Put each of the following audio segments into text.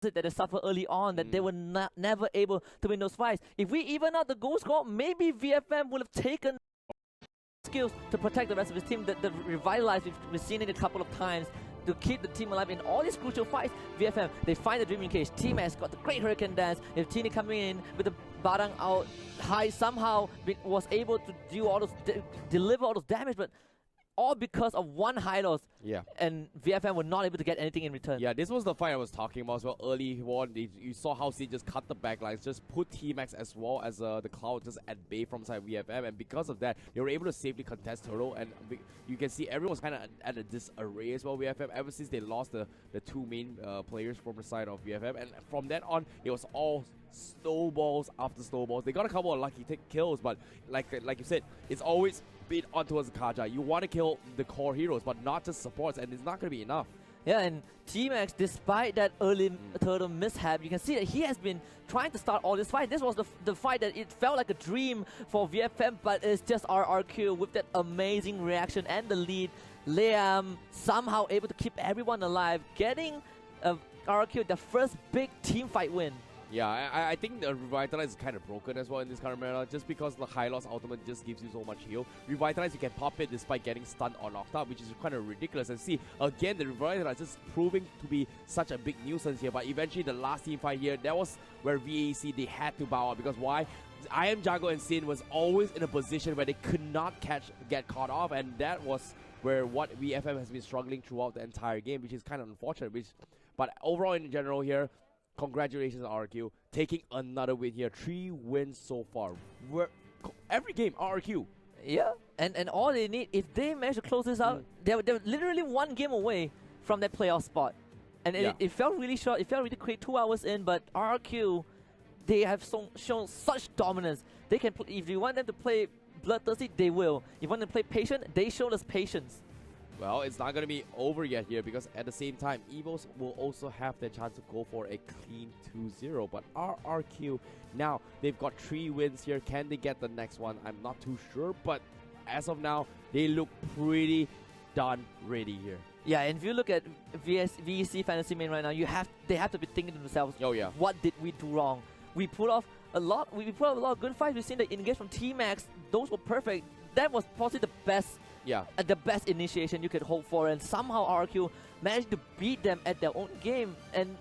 deficit that they suffered early on, that they were never able to win those fights. If we even out the goal score, maybe VFM would have taken skills to protect the rest of his team, the revitalize. We've seen it a couple of times to keep the team alive in all these crucial fights. VFM, they find the Dreaming Cage. T-Max got the great Hurricane Dance. If Tini coming in with the Badang out high, somehow was able to do all those, deliver all those damage, but all because of one high loss. Yeah. And VFM were not able to get anything in return. Yeah, this was the fight I was talking about as well. Early on, you saw how C just cut the backlines, just put T-Max as well as the Cloud just at bay from side VFM, and because of that, they were able to safely contest Turtle, and you can see everyone's kind of at a disarray as well, VFM, ever since they lost the two main players from the side of VFM, and from that on, it was all snowballs after snowballs. They got a couple of lucky kills, but like you said, it's always been on towards the Kaja. You want to kill the core heroes, but not just supports, and it's not going to be enough. Yeah, and T-Max, despite that early Turtle mishap, you can see that he has been trying to start all this fight. This was the fight that it felt like a dream for VFM, but it's just RRQ with that amazing reaction and the lead. Liam somehow able to keep everyone alive, getting RRQ the first big team fight win. Yeah, I think the Revitalize is kind of broken as well in this current meta, just because the high loss ultimate just gives you so much heal. Revitalize, you can pop it despite getting stunned or knocked out, which is kind of ridiculous. And see, again, the Revitalize is proving to be such a big nuisance here, but eventually the last team fight here, that was where VEC, they had to bow out, because why? I Am Jago and Sin was always in a position where they could not get caught off, and that was where what VFM has been struggling throughout the entire game, which is kind of unfortunate. But overall, in general here, congratulations RRQ, taking another win here. 3 wins so far. Every game, RRQ. Yeah, and all they need, if they manage to close this out, they're literally one game away from that playoff spot. And it felt really short, it felt really quick, 2 hours in, but RRQ, they have shown such dominance. They can if you want them to play bloodthirsty, they will. If you want them to play patient, they showed us patience. Well, it's not going to be over yet here, because at the same time, Evos will also have their chance to go for a clean 2-0. But RRQ, now, they've got 3 wins here. Can they get the next one? I'm not too sure, but as of now, they look pretty done ready here. Yeah, and if you look at VEC Fantasy Main right now, they have to be thinking to themselves, oh yeah, what did we do wrong? We put off a lot. We put off a lot of good fights. We've seen the engage from T-Max. Those were perfect. That was possibly the best. Yeah, the best initiation you could hope for, and somehow RRQ managed to beat them at their own game. And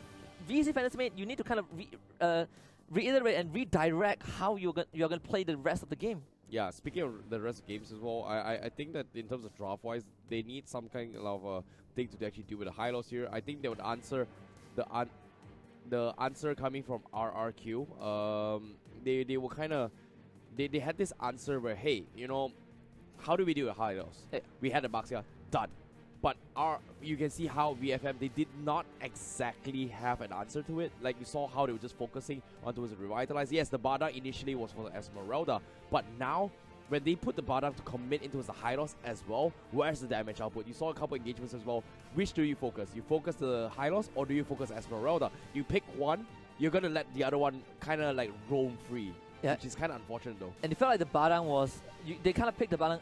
VEC Fantasy Mate, you need to kind of reiterate and redirect how you're gonna play the rest of the game. Yeah, speaking of the rest of games as well, I think that in terms of draft wise, they need some kind of thing to actually do with the high loss here. I think they would answer the answer coming from RRQ. They were kind of they had this answer where, hey, you know, how do we do a high loss? Hey, we had a Baxia, done. But you can see how VFM, they did not exactly have an answer to it. Like, you saw how they were just focusing on towards the Revitalize. Yes, the Badang initially was for the Esmeralda, but now, when they put the Badang to commit into the high loss as well, where's the damage output? You saw a couple engagements as well. Which do you focus? You focus the high loss, or do you focus Esmeralda? You pick one, you're going to let the other one kind of like roam free. Yeah. Which is kind of unfortunate though. And it felt like the Badang was, they kind of picked the Badang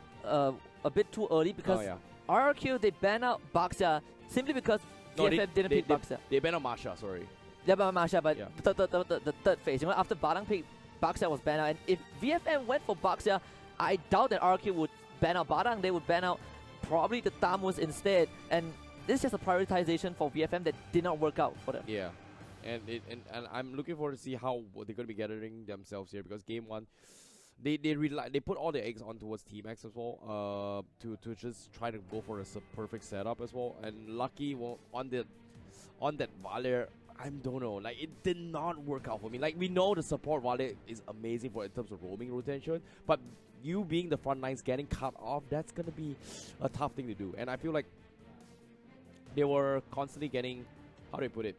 a bit too early, because RRQ, they banned out Baxia simply because VFM didn't pick Baxia. They banned out Masha, sorry. They banned out Masha, but the third phase, you know, after Badang picked, Baxia was banned out. And if VFM went for Baxia, I doubt that RRQ would ban out Badang. They would ban out probably the Tamus instead. And this is just a prioritization for VFM that did not work out for them. Yeah. And I'm looking forward to see how they're going to be gathering themselves here, because game 1, they put all their eggs on towards T-Max as well, to just try to go for a perfect setup as well. And lucky, well, on that Valer, I don't know, like, it did not work out for me. Like, we know the support Valer is amazing in terms of roaming rotation, but you being the front lines getting cut off, that's going to be a tough thing to do. And I feel like they were constantly getting, how do I put it,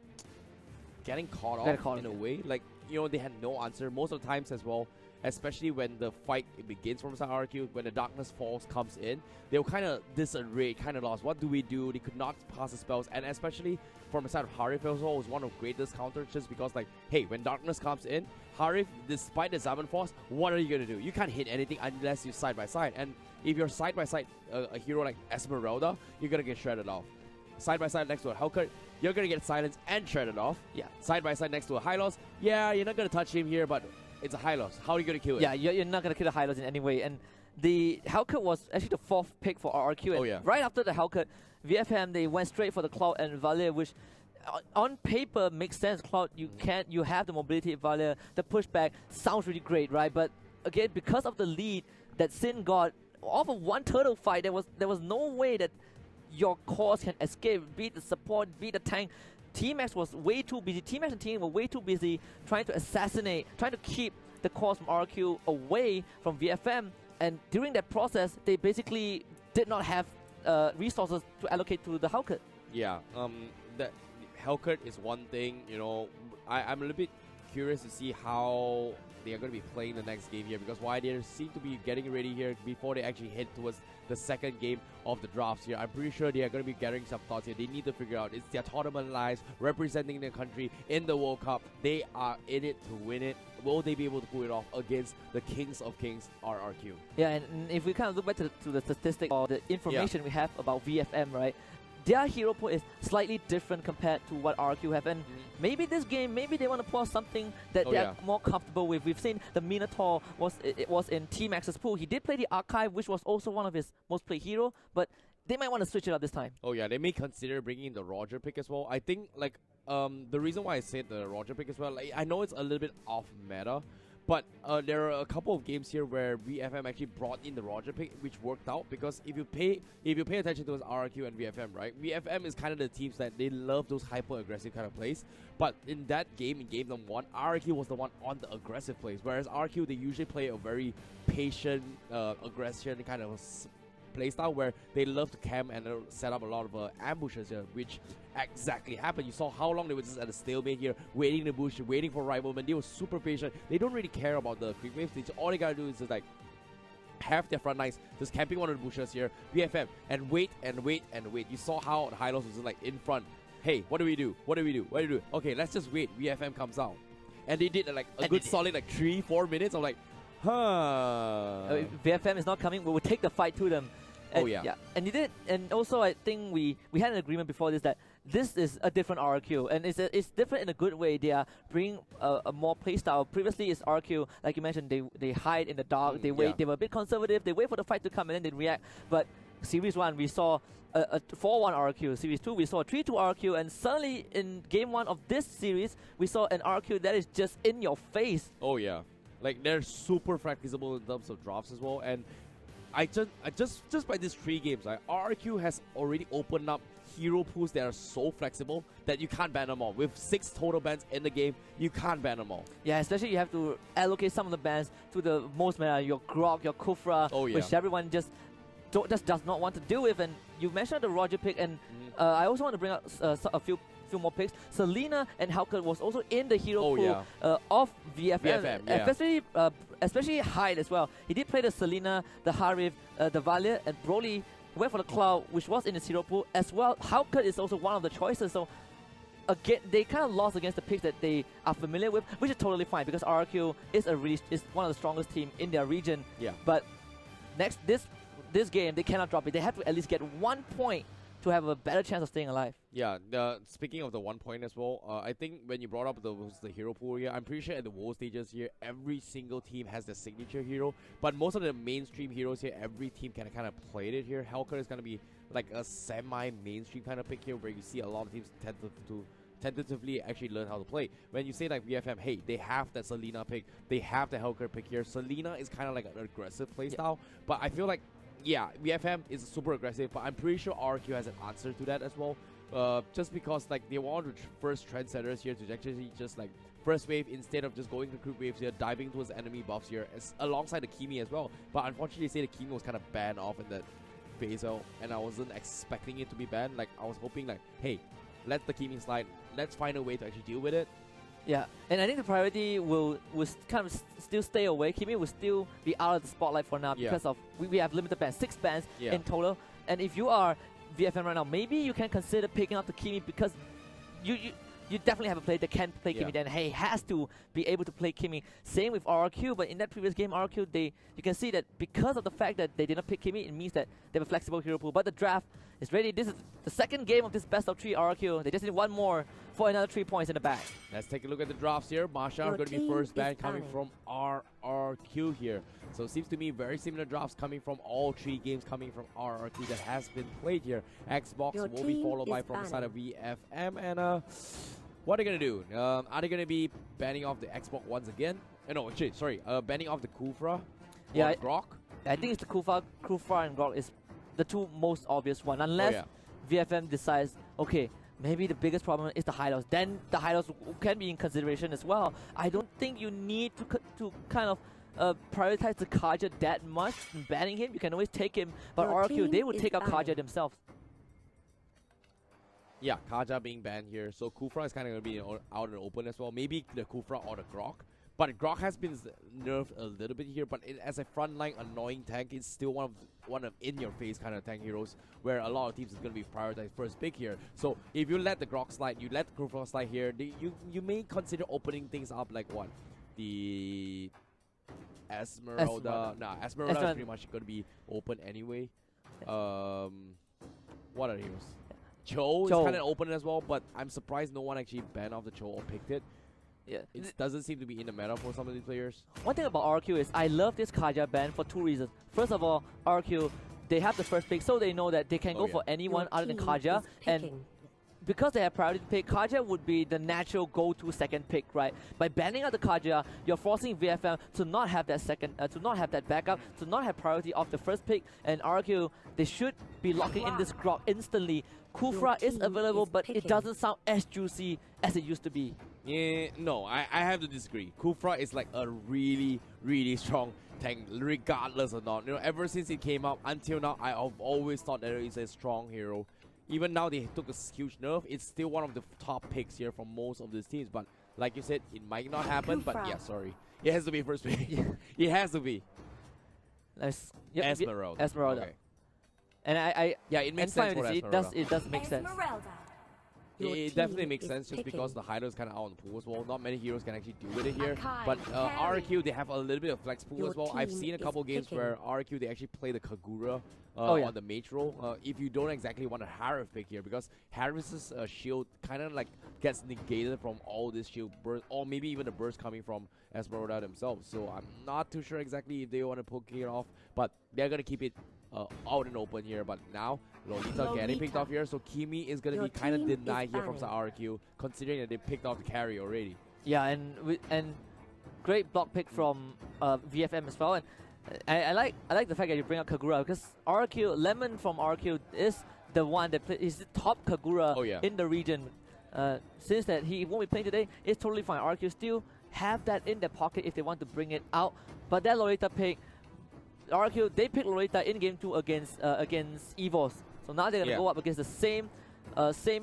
getting caught off in a way. Like, you know, they had no answer most of the times as well, especially when the fight begins from side RRQ. When the Darkness Falls comes in, they were kind of disarray, kind of lost. What do we do? They could not pass the spells, and especially from the side of Harif as well, was one of the greatest counters, just because, like, hey, when Darkness comes in, Harif, despite the Zaman Force, what are you going to do? You can't hit anything unless you're side by side, and if you're side by side a hero like Esmeralda, you're going to get shredded off. side by side next to a Hellcat, you're gonna get silenced and shredded off. Yeah. Side by side next to a Hylos, yeah, you're not gonna touch him here, but it's a Hylos. How are you gonna kill it? Yeah, you're not gonna kill the Hylos in any way. And the Hellcat was actually the 4th pick for RRQ. And right after the Hellcat, VFM they went straight for the Cloud and Valia, which on paper makes sense. Cloud, you have the mobility. Valia, the pushback sounds really great, right? But again, because of the lead that Sin got off of one turtle fight, there was no way that your cores can escape. Beat the support, beat the tank. T-Max was way too busy. T-Max and team were way too busy trying to assassinate, trying to keep the cores from RRQ away from VFM. And during that process, they basically did not have resources to allocate to the Hellcat. Yeah, that Hellcat is one thing, you know. I'm a little bit curious to see how they are going to be playing the next game here, because why they seem to be getting ready here before they actually head towards the second game of the drafts here. I'm pretty sure they are going to be gathering some thoughts here. They need to figure out, it's their tournament lives, representing their country in the World Cup. They are in it to win it. Will they be able to pull it off against the Kings of Kings, RRQ? Yeah, and if we kind of look back to the statistic or the information we have about VFM, right? Their hero pool is slightly different compared to what RRQ have, and maybe this game, maybe they want to pull out something that they're more comfortable with. We've seen the Minotaur was in T-Max's pool. He did play the Archive, which was also one of his most played hero, but they might want to switch it up this time. Oh yeah, they may consider bringing in the Roger pick as well. I think like the reason why I said the Roger pick as well, like, I know it's a little bit off meta, but there are a couple of games here where VFM actually brought in the Roger pick, which worked out, because if you pay attention to those RRQ and VFM, right? VFM is kind of the teams that they love those hyper aggressive kind of plays. But in that game, in game number 1, RRQ was the one on the aggressive plays, whereas RRQ they usually play a very patient aggression kind of playstyle where they love to camp and set up a lot of ambushes here, which exactly happened. You saw how long they were just at a stalemate here, waiting in the bush, waiting for rival, and they were super patient. They don't really care about the creep waves. All they gotta do is just like have their front lines just camping one of the bushes here, BFM, and wait and wait and wait. You saw how the Hylos was just like in front. Hey, what do we do? What do we do? What do we do? Okay, let's just wait. VFM comes out, and they did like a good solid like 3-4 minutes. I'm like, VFM is not coming. We will take the fight to them. And, and he did, and also I think we had an agreement before this that this is a different RRQ, and it's different in a good way. They are bringing a more playstyle. Previously, it's RRQ, like you mentioned, they hide in the dark, they wait, they were a bit conservative, they wait for the fight to come and then they react. But Series 1, we saw a 4-1 RRQ. Series 2, we saw a 3-2 RRQ, and suddenly in Game 1 of this series, we saw an RRQ that is just in your face. Oh yeah, like they're super flexible in terms of drafts as well, and I just by these 3 games, like, RRQ has already opened up hero pools that are so flexible that you can't ban them all. With 6 total bans in the game, you can't ban them all. Yeah, especially you have to allocate some of the bans to the most meta, your Grog, your Kufra, which everyone just does not want to deal with. And you mentioned the Roger pick, and I also want to bring up a few more picks. Selena and Hellcat was also in the hero pool of VFM, especially Hyde as well. He did play the Selena, the Harif, the Valia, and Broly went for the Cloud, which was in the hero pool as well. Hellcat is also one of the choices, so again, they kind of lost against the picks that they are familiar with, which is totally fine because RRQ is one of the strongest team in their region. Yeah. But this game, they cannot drop it. They have to at least get 1 point to have a better chance of staying alive. Yeah, speaking of the 1 point as well, I think when you brought up the hero pool here, I'm pretty sure at the world stages here, every single team has their signature hero, but most of the mainstream heroes here, every team can kind of play it here. Hellcat is going to be like a semi-mainstream kind of pick here, where you see a lot of teams tentatively actually learn how to play. When you say like VFM, hey, they have that Selena pick, they have the Hellcat pick here. Selena is kind of like an aggressive playstyle, but I feel like, yeah, VFM is super aggressive, but I'm pretty sure RRQ has an answer to that as well. Just because like they want the first trendsetters here to actually just like first wave instead of just going to group waves here, diving towards enemy buffs here, alongside the Kimi as well. But unfortunately, they say the Kimi was kind of banned off in that phase out, and I wasn't expecting it to be banned. Like I was hoping like, hey, let the Kimi slide, let's find a way to actually deal with it. Yeah, and I think the priority will kind of still stay away. Kimi will still be out of the spotlight for now because of we have limited bans, 6 bans in total. And if you are VFM right now, maybe you can consider picking up the Kimi because you definitely have a player that can play Kimmy, then he has to be able to play Kimmy. Same with RRQ, but in that previous game, RRQ, you can see that because of the fact that they didn't pick Kimmy, it means that they have a flexible hero pool. But the draft is ready. This is the second game of this best of 3 RRQ. They just need one more for another 3 points in the bag. Let's take a look at the drafts here. Masha going to be first ban coming from RRQ here. So it seems to me very similar drafts coming from all 3 games coming from RRQ that has been played here. Xbox will be followed by from the side of VFM. And what are they going to do? Are they going to be banning off the Xbox once again? No, actually, sorry. Banning off the Kufra or Grok? I think it's the Kufra and Grok is the 2 most obvious one. Unless VFM decides, okay, maybe the biggest problem is the hideouts. Then the hideouts can be in consideration as well. I don't think you need to kind of prioritize the Kaja that much in banning him. You can always take him, but RRQ, they would take out Kaja themselves. Yeah, Kaja being banned here. So Kufra is kind of going to be out in the open as well. Maybe the Kufra or the Grok. But Grok has been nerfed a little bit here. But as a frontline annoying tank, it's still one of in-your-face kind of tank heroes where a lot of teams is going to be prioritized first pick here. So if you let the Grok slide, you let the Kufra slide here, you may consider opening things up like what? The Esmeralda. Nah, Esmeralda is pretty much going to be open anyway. What are heroes? Cho is kind of open as well, but I'm surprised no one actually banned off the Cho or picked it. Yeah, it doesn't seem to be in the meta for some of these players. One thing about RRQ is I love this Kaja ban for 2 reasons. First of all, RRQ, they have the first pick, so they know that they can go for anyone other than Kaja. And because they have priority pick, Kaja would be the natural go-to second pick, right? By banning out the Kaja, you're forcing VFM to not have that to not have that backup, to not have priority of the first pick. And RRQ, they should be locking in this Grok instantly. Kufra is available, but it doesn't sound as juicy as it used to be. Yeah, no, I have to disagree. Kufra is like a really, really strong tank, regardless or not. You know, ever since it came out until now, I've always thought that it's a strong hero. Even now they took a huge nerf, it's still one of the top picks here from most of these teams. But like you said, it might not happen. But yeah, sorry, it has to be first pick. It has to be. Esmeralda. Esmeralda. Okay. And yeah, it makes sense for Esmeralda. It does make sense. It definitely makes sense just because the hider is kind of out on the pool as well. Not many heroes can actually deal with it here. But RRQ, they have a little bit of flex pool as well. I've seen a couple games where RRQ, they actually play the Kagura on the mage role. If you don't exactly want a Harif pick here, because Harif's shield kind of like gets negated from all this shield burst, or maybe even the burst coming from Esmeralda themselves. So I'm not too sure exactly if they want to poke it off, but they're going to keep it out and open here. But now Lolita getting picked off here, so Kimi is going to be kind of denied here from RRQ, considering that they picked off the carry already. Yeah, and great block pick from VFM as well. And I like the fact that you bring up Kagura, because RRQ, Lemon from RRQ is the one that is the top Kagura in the region. Since that he won't be playing today, it's totally fine. RRQ still have that in their pocket if they want to bring it out. But that Lolita pick, RRQ, they picked Lolita in game 2 against Evos. So now they're gonna go up against the same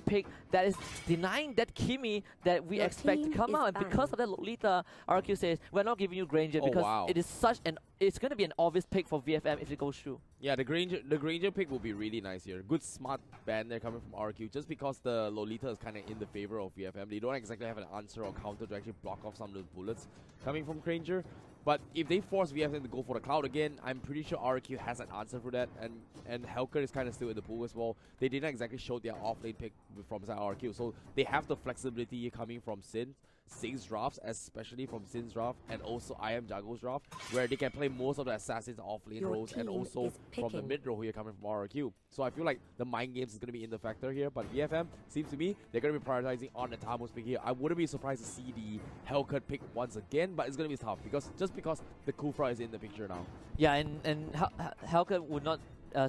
pick that is denying that Kimi that we expect to come out. And because of that Lolita, RRQ says we're not giving you Granger because it is it's gonna be an obvious pick for VFM if it goes through. Yeah, the Granger pick will be really nice here. Good smart ban there coming from RRQ, just because the Lolita is kind of in the favor of VFM. They don't exactly have an answer or counter to actually block off some of those bullets coming from Granger. But if they force VFM to go for the Cloud again, I'm pretty sure RRQ has an answer for that. And Helker is kind of still in the pool as well. They didn't exactly show their off-lane pick from side RRQ. So they have the flexibility coming from Sin's drafts, especially from Sin's draft, and also I Am Jago's draft, where they can play most of the assassins off-lane roles, and also from the mid row here coming from RRQ. So I feel like the mind games is going to be in the factor here, but VFM seems to me they're going to be prioritizing on the Tamus pick here. I wouldn't be surprised to see the Hellcut pick once again, but it's going to be tough because the Kufra is in the picture now. Yeah, and Hellcut would not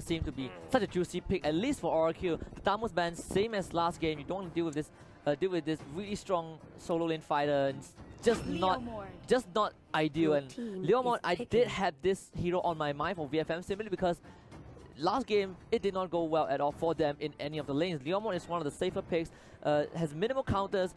seem to be such a juicy pick, at least for RRQ. The Tamus ban, same as last game. You don't want to deal with this really strong solo lane fighter, and just not ideal. And Leomord, I did have this hero on my mind for VFM simply because last game it did not go well at all for them in any of the lanes. Leomord is one of the safer picks. has minimal counters,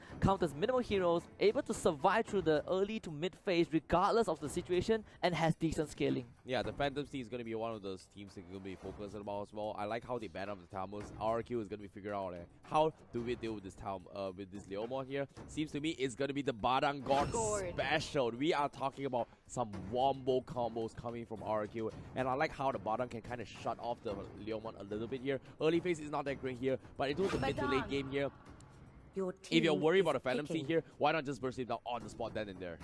minimal heroes, able to survive through the early to mid phase regardless of the situation, and has decent scaling. Yeah, the Phantoms team is going to be one of those teams that will be focused about as well. I like how they ban up the Talmos. RRQ is going to be figured out how do we deal with this with this Leomon here. Seems to me it's going to be the Badang God special. We are talking about some wombo combos coming from RRQ, and I like how the Badang can kind of shut off the Leomon a little bit here. Early phase is not that great here, but into the mid to late game here, if you're worried about a Phantom team here, why not just burst him down on the spot then and there?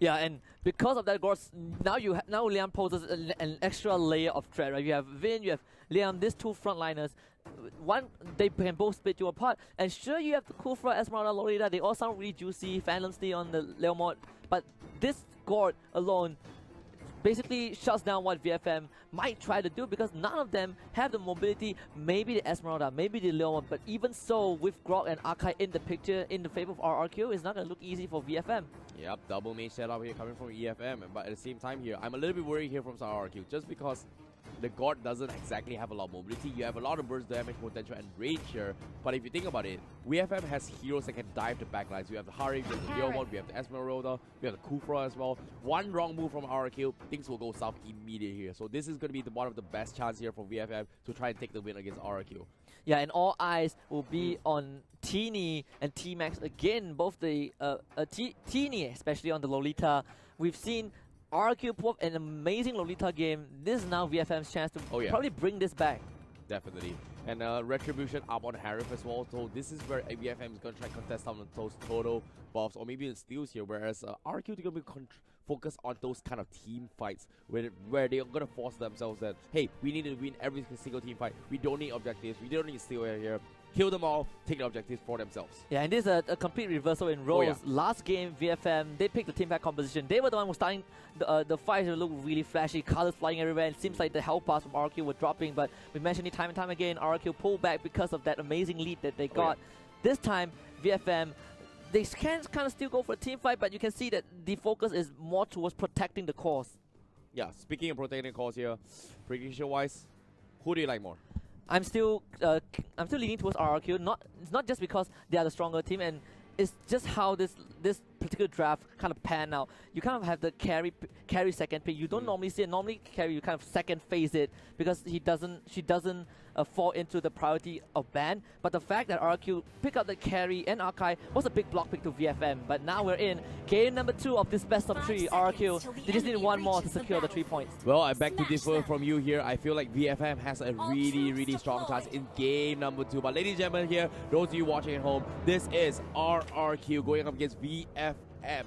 Yeah, and because of that, Gorz, now Liam poses an extra layer of threat, right? You have Vin, you have Liam, these two frontliners. One, they can both split you apart, and sure, you have the Kufra, Esmeralda, Lolita, they all sound really juicy, Phantom Steel on the Leomon, but this Gord alone basically shuts down what VFM might try to do, because none of them have the mobility. Maybe the Esmeralda, maybe the Leomon, but even so, with Grok and Akai in the picture, in the favor of RRQ, it's not going to look easy for VFM. Yep, double main setup here coming from EFM, but at the same time here, I'm a little bit worried here from RRQ, just because the God doesn't exactly have a lot of mobility. You have a lot of burst damage potential and range here, but if you think about it, VFM has heroes that can dive the backlines. We have the Hari, we have the Leomon, we have the Esmeralda, we have the Kufra as well. One wrong move from RRQ, things will go south immediately here. So this is going to be one of the best chances here for VFM to try and take the win against RRQ. Yeah, and all eyes will be on Teeny and T-Max again, both the Teeny, especially on the Lolita. We've seen RRQ pull up an amazing Lolita game. This is now VFM's chance to probably bring this back. Definitely. And Retribution up on Harif as well. So this is where VFM is going to try and contest some of those total buffs or maybe the steals here. Whereas RRQ is going to be focused on those kind of team fights where they're going to force themselves that, hey, we need to win every single team fight. We don't need objectives. We don't need steal here. Kill them all, take the objectives for themselves. Yeah, and this is a complete reversal in roles. Last game, VFM, they picked the team fight composition. They were the one who was starting the fights to look really flashy, colors flying everywhere. It seems like the health bars from RRQ were dropping, but we mentioned it time and time again, RRQ pulled back because of that amazing lead that they got. This time, VFM, they can kind of still go for a team fight, but you can see that the focus is more towards protecting the cause. Yeah, speaking of protecting the cause here, prediction-wise, who do you like more? I'm still leaning towards RRQ. It's not just because they are the stronger team, and it's just how this particular draft kind of pan out. You kind of have the carry second pick. You don't normally see it. Normally carry, you kind of second phase it because she doesn't fall into the priority of ban. But the fact that RRQ pick up the carry and Akai was a big block pick to VFM. But now we're in game number 2 of this best of 3. RRQ, they just need one more to secure the 3 points. Well, I beg to differ from you here. I feel like VFM has a really strong chance in game number 2. But ladies and gentlemen here, those of you watching at home, this is RRQ going up against VFM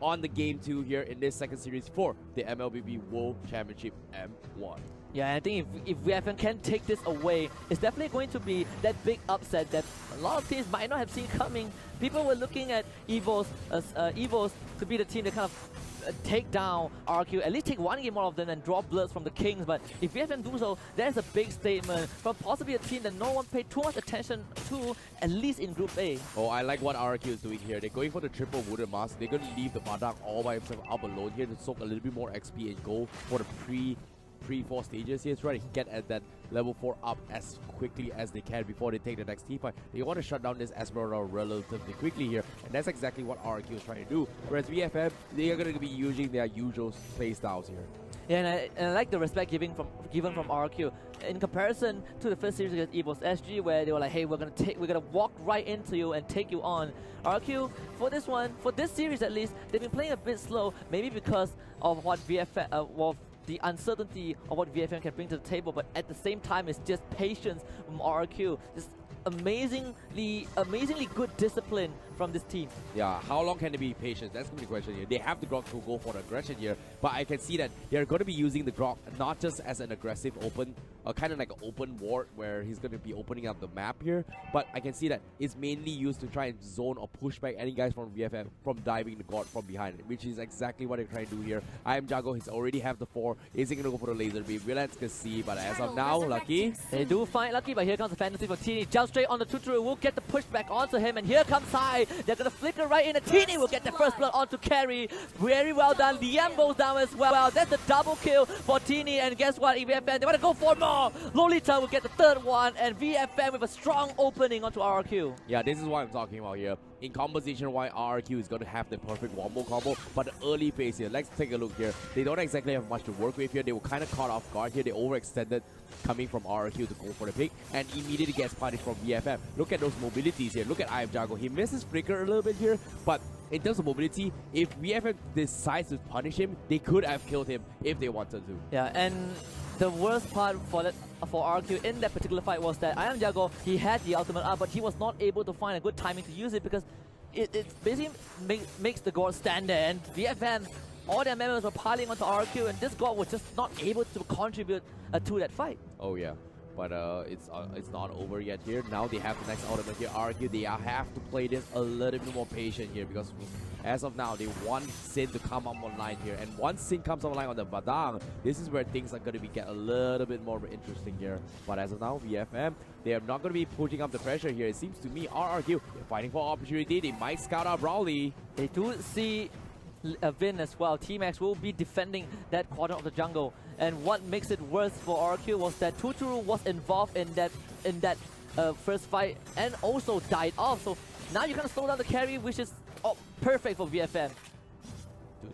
on the game 2 here in this second series for the MLBB World Championship M1. Yeah, I think if VFM can take this away, it's definitely going to be that big upset that a lot of teams might not have seen coming. People were looking at Evos to be the team that kind of take down RRQ, at least take one game out of them and draw bloods from the Kings. But if VFM do so, there's a big statement from possibly a team that no one paid too much attention to, at least in Group A. Oh, I like what RRQ is doing here. They're going for the triple wooden mask. They're going to leave the Badang all by himself up alone here to soak a little bit more XP and go for the pre-4 stages here. Try to get at that level 4 up as quickly as they can before they take the next team fight. They want to shut down this Esmeralda relatively quickly here, and that's exactly what RRQ is trying to do. Whereas VFM, they are going to be using their usual play styles here. Yeah, and I like the respect given from RRQ in comparison to the first series against Evos SG, where they were like, hey, we're gonna walk right into you and take you on. RRQ, for this series at least, they've been playing a bit slow, maybe because of what VFM the uncertainty of what VFM can bring to the table, but at the same time, it's just patience from RRQ. Just amazingly good discipline from this team. Yeah, how long can they be patient? That's going to be the question here. They have the Grok to go for the aggression here, but I can see that they're going to be using the Grok not just as an aggressive open, kind of like an open ward where he's going to be opening up the map here, but I can see that it's mainly used to try and zone or push back any guys from VFM from diving the God from behind, which is exactly what they're trying to do here. I am Jago, he's already have the 4. Is he going to go for the laser beam? Let's see, but as of now, Lucky. They do find Lucky, but here comes the fantasy for Teeny. jump straight on the Tuturu, will get the pushback onto him, and here comes High. They're gonna flicker right in, and Teeny will get the first blood onto Carry. Very well done. Liam goes down as well. That's the double kill for Teeny, and guess what? VFM, they wanna go for more. Lolita will get the third one, and VFM with a strong opening onto RRQ. Yeah, this is what I'm talking about here. In composition, why RRQ is going to have the perfect wombo combo, but the early phase here, let's take a look here. They don't exactly have much to work with here. They were kind of caught off guard here. They overextended coming from RRQ to go for the pick, and immediately gets punished from VFM. Look at those mobilities here. Look at IF Jago. He misses Flicker a little bit here, but in terms of mobility, if VFM decides to punish him, they could have killed him if they wanted to. Yeah, and the worst part for RRQ in that particular fight was that Ayam Jago, he had the ultimate up, but he was not able to find a good timing to use it because it basically makes the God stand there, and VFM, all their members were piling onto RRQ, and this God was just not able to contribute to that fight. Oh yeah. But it's not over yet here. Now they have the next ultimate here. RRQ, they have to play this a little bit more patient here because as of now, they want Sin to come up online here. And once Sin comes online on the Badang, this is where things are going to get a little bit more interesting here. But as of now, VFM, they are not going to be pushing up the pressure here. It seems to me RRQ, they're fighting for opportunity. They might scout out Brawley. They do see Vin as well. T-Max will be defending that corner of the jungle, and what makes it worse for RRQ was that Tuturu was involved in that first fight and also died off. So now you kind of slow down the carry, which is perfect for VFM.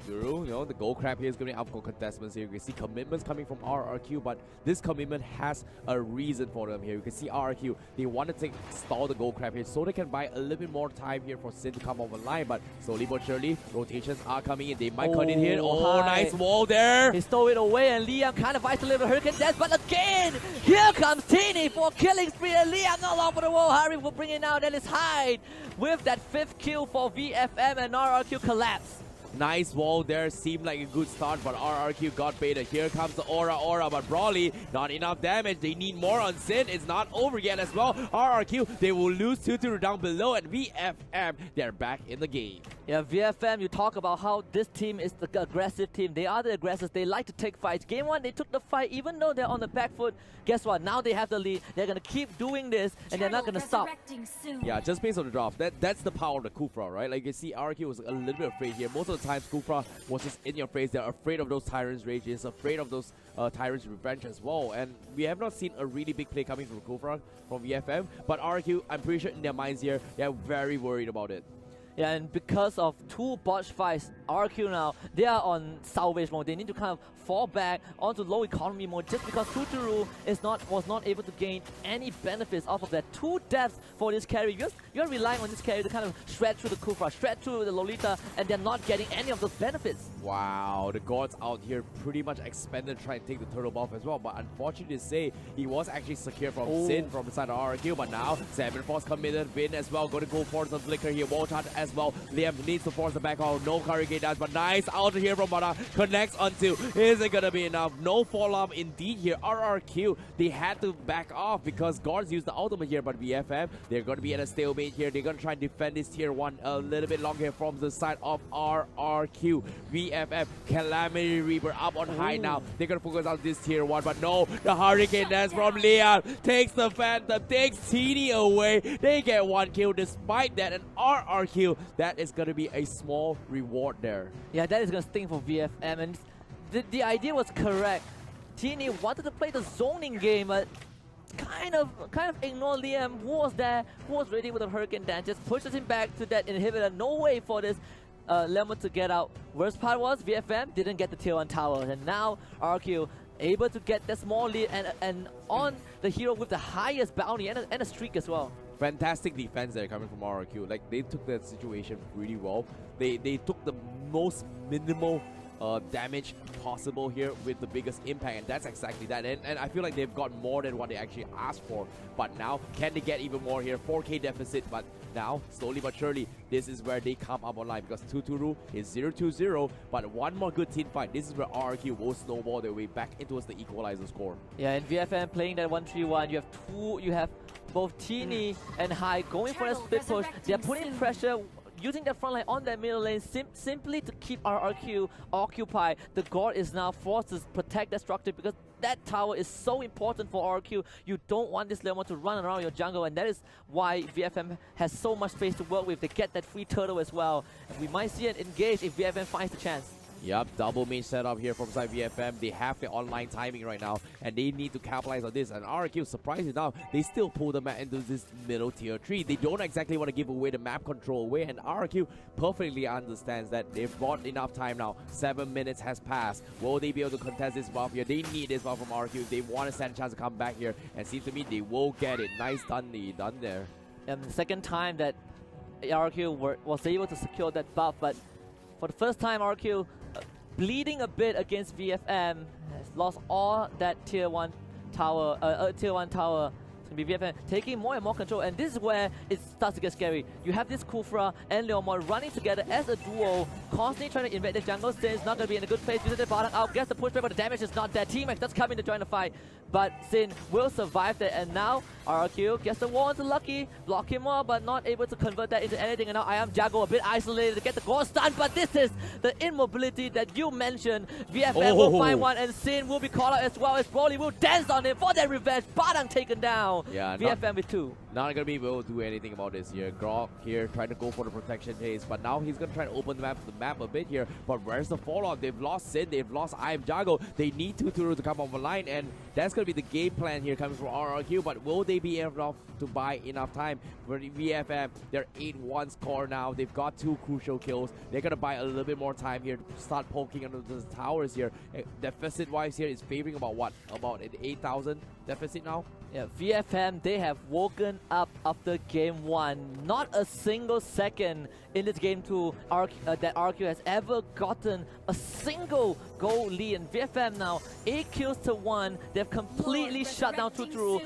Tuturu, you know, the gold crab here is going to be up for contestants here. You can see commitments coming from RRQ, but this commitment has a reason for them here. You can see RRQ, they want to stall the gold crab here so they can buy a little bit more time here for Sin to come over line, but slowly but surely, rotations are coming in. They might cut in here. Oh, nice wall there. He stole it away, and Liam kind of isolated Hurricane Death, but again, here comes Teeny for killing spree, and Liam no longer for the wall. Harry will bring it out, and it's Hyde with that 5th kill for VFM, and RRQ collapse. Nice wall there, seemed like a good start, but RRQ got baited. Here comes the Aura, but Brawley, not enough damage. They need more on Sin. It's not over yet as well. RRQ, they will lose Tuturu down below, and VFM, they're back in the game. Yeah, VFM, you talk about how this team is the aggressive team. They are the aggressors. They like to take fights. Game 1, they took the fight, even though they're on the back foot. Guess what? Now they have the lead. They're going to keep doing this, and they're not going to stop. Yeah, just based on the draft. That's the power of the Kufra, right? Like you see, RRQ was a little bit afraid here. Most of the times, Kufra was just in your face. They're afraid of those Tyrants' rages, afraid of those Tyrants' revenge as well. And we have not seen a really big play coming from Kufra, from VFM. But RRQ, I'm pretty sure in their minds here, they're very worried about it. Yeah, and because of 2 botch fights, RRQ now, they are on salvage mode. They need to kind of fall back onto low economy mode just because Tuturu was not able to gain any benefits off of that. 2 deaths for this carry. You're relying on this carry to kind of shred through the Kufra, shred through the Lolita, and they're not getting any of those benefits. Wow, the gods out here pretty much expanded trying to take the turtle buff as well, but unfortunately to say, he was actually secured from Sin from the side of RRQ, but now 7 Force committed, Vin as well, going to go for some flicker here, wall charge as well. Liam needs to force the back out, no Hurricane does, but nice out here from Bada, connects onto, isn't gonna be enough, no follow-up indeed here. RRQ, they had to back off because guards used the ultimate here, but VFM, they're gonna be at a stalemate here. They're gonna try and defend this tier 1 a little bit longer from the side of RRQ. VFM, Calamity Reaper up on high now. They're gonna focus on this tier 1, but no, the Hurricane Nest from Leon takes the Phantom, takes TD away. They get 1 kill despite that, and RRQ, that is gonna be a small reward there. Yeah, that is gonna sting for VFM, and the idea was correct. Teeny wanted to play the zoning game, but kind of ignore Liam, who was there, who was ready with a Hurricane Dance, just pushes him back to that inhibitor. No way for this Lemon to get out. Worst part was VFM didn't get the tier 1 tower, and now RQ able to get that small lead and on the hero with the highest bounty and a streak as well. Fantastic defense there coming from RRQ. Like, they took that situation pretty well. They took the most minimal damage possible here with the biggest impact, and that's exactly that. And I feel like they've got more than what they actually asked for. But now, can they get even more here? 4K deficit, but now, slowly but surely, this is where they come up online because Tuturu is 0-2-0, but one more good team fight. This is where RRQ will snowball their way back into the equalizer score. Yeah, and VFM playing that 1-3-1, you have both Teeny and High going for a split push. They're putting pressure using that front line on that middle lane simply to keep RRQ occupied. The God is now forced to protect that structure because that tower is so important for RRQ. You don't want this Leomon to run around your jungle, and that is why VFM has so much space to work with. They get that free turtle as well. And we might see it engage if VFM finds the chance. Yep, double main setup here from side VFM. They have the online timing right now, and they need to capitalize on this. And RRQ, surprisingly enough, they still pull the map into this middle tier 3. They don't exactly want to give away the map control away, and RRQ perfectly understands that they've got enough time now. 7 minutes has passed. Will they be able to contest this buff here? They need this buff from RRQ if they want to stand a chance to come back here. And seems to me they will get it. Nice done there. And the second time that RRQ was able to secure that buff, but for the first time RRQ bleeding a bit against VFM, has lost all that tier 1 tower. It's going to be VFM taking more and more control, and this is where it starts to get scary. You have this Kufra and Leomon running together as a duo, constantly trying to invade the jungle. Sin is not going to be in a good place. Uses the bottom out, gets the pushback, but the damage is not there. T-Max does come in to join the fight, but Sin will survive that, and now RRQ gets the wall into Lucky, block him more, but not able to convert that into anything. And now I am Jago a bit isolated to get the Ghost stun, but this is the immobility that you mentioned. VFM will find one, and Sin will be called out as well as Broly will dance on him for that revenge. Badang taken down. Yeah, VFM with 2. Not gonna be able to do anything about this here. Grok here trying to go for the protection phase, but now he's gonna try to open the map a bit here. But where's the fallout? They've lost Sin, they've lost I am Jago. They need 2-2 to come online, and that's gonna be the game plan here coming from RRQ. But will they be able to buy enough time for the VFM? They're 8-1 score now. They've got 2 crucial kills. They're gonna buy a little bit more time here to start poking under the towers here. Deficit wise here is favoring about what? About an 8,000 deficit now. Yeah, VFM, they have woken up after game 1. Not a single second in this game 2 that RQ has ever gotten a single goal lead. And VFM now 8 kills to 1. They've completely shut down Tuturu.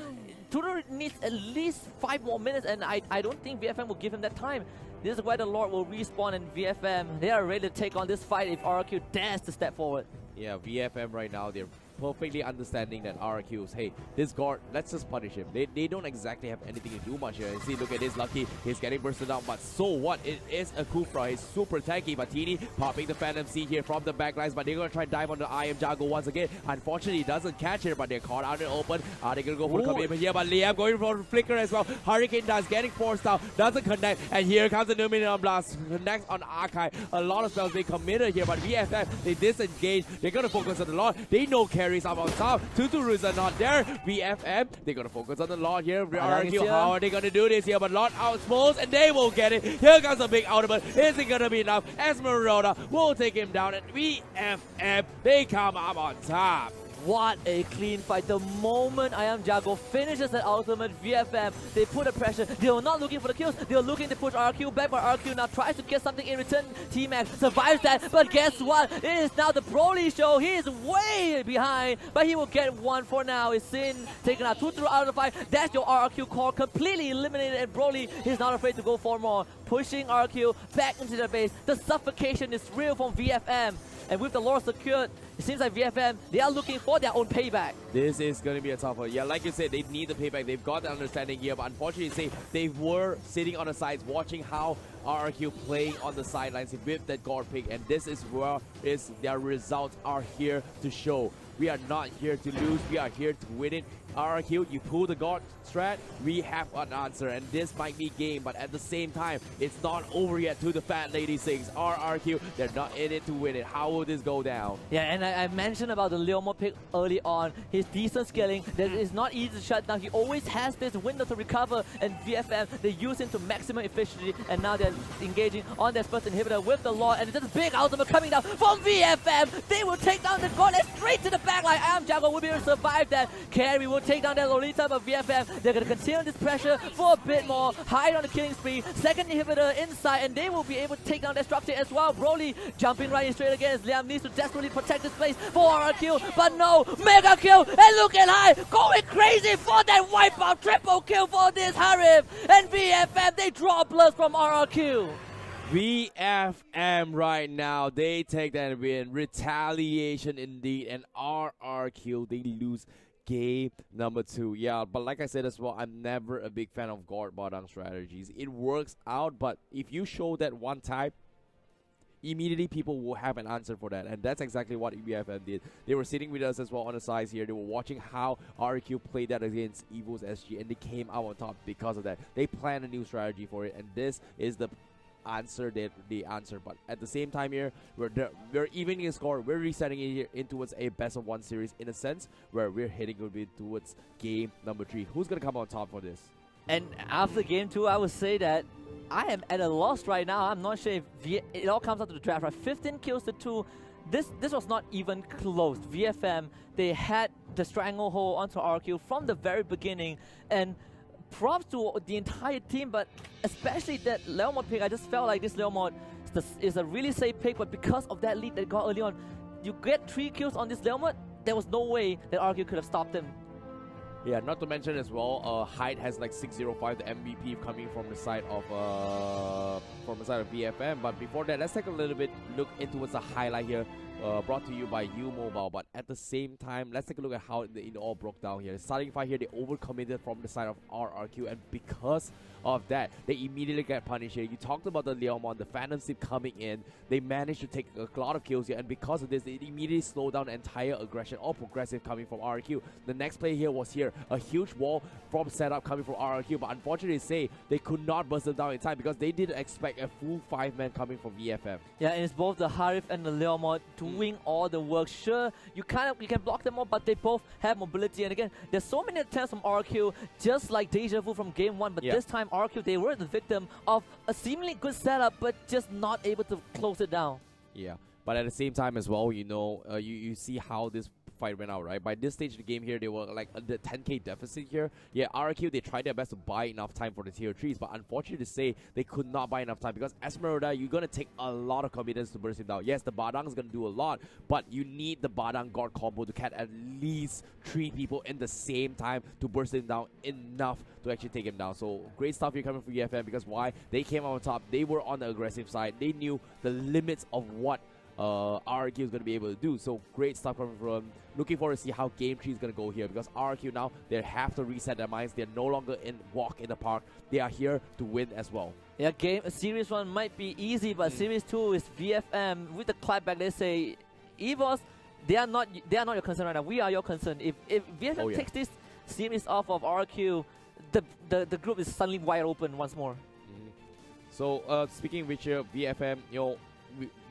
Tuturu needs at least 5 more minutes, and I don't think VFM will give him that time. This is where the Lord will respawn, and VFM, they are ready to take on this fight if RQ dares to step forward. Yeah, VFM right now, they're perfectly understanding that RRQs, hey, this guard, let's just punish him. They don't exactly have anything to do much here. And see, look at this, Lucky, he's getting bursted out, but so what? It is a Kufra, he's super tanky, but Tini popping the Phantom Seed here from the backlines, but they're going to try and dive on the I am Jago once again. Unfortunately, he doesn't catch it, but they're caught out in the open. Are they going to go for the commitment here? But Liam going for the flicker as well. Hurricane does, getting forced out, doesn't connect, and here comes the Numinon Blast. Connects on Archive. A lot of spells being committed here, but VFM, they disengage. They're going to focus on the Lord. They know carries up on top. Tuturus are not there. VFM, they're going to focus on the Lord here. RRQ, how are they going to do this here? But Lord outspulls, and they will get it. Here comes a big ultimate. Is it going to be enough? Esmeralda will take him down, and VFM, they come up on top. What a clean fight. The moment I am Jago finishes that ultimate, VFM, they put the pressure. They were not looking for the kills. They were looking to push RQ back, but RQ now tries to get something in return. T-Max survives that, but guess what? It is now the Broly show. He is way behind, but he will get one for now. Is Sin taking out Tuturu out of the fight. That's your RQ core completely eliminated, and Broly is not afraid to go for more. Pushing RQ back into the base. The suffocation is real from VFM. And with the lore secured, it seems like VFM, they are looking for their own payback. This is going to be a tough one. Yeah, like you said, they need the payback. They've got the understanding here, but unfortunately, they were sitting on the sides watching how RRQ playing on the sidelines with that guard pick, and this is where their results are here to show. We are not here to lose. We are here to win it. RRQ, you pull the guard strat, we have an answer, and this might be game, but at the same time, it's not over yet to the Fat Lady Sings. RRQ, they're not in it to win it. How will this go down? Yeah, and I mentioned about the Leomon pick early on. His decent scaling, that is not easy to shut down. He always has this window to recover, and VFM, they use him to maximum efficiency, and now they're engaging on their first inhibitor with the Lord, and it's just a big ultimate coming down from VFM. They will take down the Gauntlet straight to the backline. I am Jago will be able to survive that. Carry will take down that Lolita, but VFM, they're going to continue this pressure for a bit more. Hide on the killing spree. Second inhibitor inside, and they will be able to take down that structure as well. Broly jumping right in straight against Liam needs to desperately protect this place for RRQ, but no, mega kill, and look at High going crazy for that wipeout. Triple kill for this Harif, and VFM, they draw blood from RRQ. VFM right now, they take that win. Retaliation indeed, and RRQ, they lose game number 2. Yeah, but like I said as well, I'm never a big fan of guard Badang strategies. It works out, but if you show that one type, immediately people will have an answer for that, and that's exactly what VFM did. They were sitting with us as well on the sides here. They were watching how RRQ played that against Evo's SG, and they came out on top because of that. They planned a new strategy for it, and this is the answer that they answered. But at the same time here, we're evening the score. We're resetting it here in towards a best of 1 series in a sense, where we're heading a bit towards game number 3. Who's gonna come on top for this? And after game 2, I would say that I am at a loss right now. I'm not sure if it all comes down to the draft, right? 15 kills to 2. This was not even close. VFM, they had the stranglehold onto RQ from the very beginning, and props to the entire team, but especially that Leomod pick. I just felt like this Leomod is a really safe pick, but because of that lead that got early on, you get 3 kills on this Leomod, there was no way that RQ could have stopped him. Yeah, not to mention as well, Hyde has like 605, the MVP coming from the side of VFM. But before that, let's take a little bit look into what's the highlight here, brought to you by U Mobile. But at the same time, let's take a look at how it all broke down here. Starting fight here, they overcommitted from the side of RRQ, and because of that, they immediately get punished here. You talked about the Leomon, the Phantom Sip coming in. They managed to take a lot of kills here, and because of this, they immediately slowed down the entire aggression, all progressive coming from RRQ. The next play here was here, a huge wall from setup coming from RRQ, but unfortunately they could not burst them down in time because they didn't expect a full 5-man coming from VFM. Yeah, and it's both the Harif and the Leomon doing all the work. Sure, you can block them all, but they both have mobility. And again, there's so many attempts from RQ, just like Deja Vu from game 1, but this time RQ, they were the victim of a seemingly good setup, but just not able to close it down. Yeah, but at the same time as well, you know, you see how this fight went out, right? By this stage of the game here, they were like the 10k deficit here. Yeah, RRQ, they tried their best to buy enough time for the tier 3s, but unfortunately to say, they could not buy enough time because Esmeralda, you're going to take a lot of confidence to burst him down. Yes, the Badang is going to do a lot, but you need the Badang God combo to catch at least 3 people in the same time to burst him down enough to actually take him down. So great stuff here coming from EFM because why? They came out on top. They were on the aggressive side. They knew the limits of what RRQ is going to be able to do. So great stuff coming from. Looking forward to see how game 3 is going to go here because RRQ now, they have to reset their minds. They're no longer in walk in the park. They are here to win as well. Yeah, series 1 might be easy, but series 2 is VFM with the clapback. They say, EVOS, they are not your concern right now. We are your concern. If VFM takes this series off of RRQ, the group is suddenly wide open once more. So speaking of which, VFM, you know,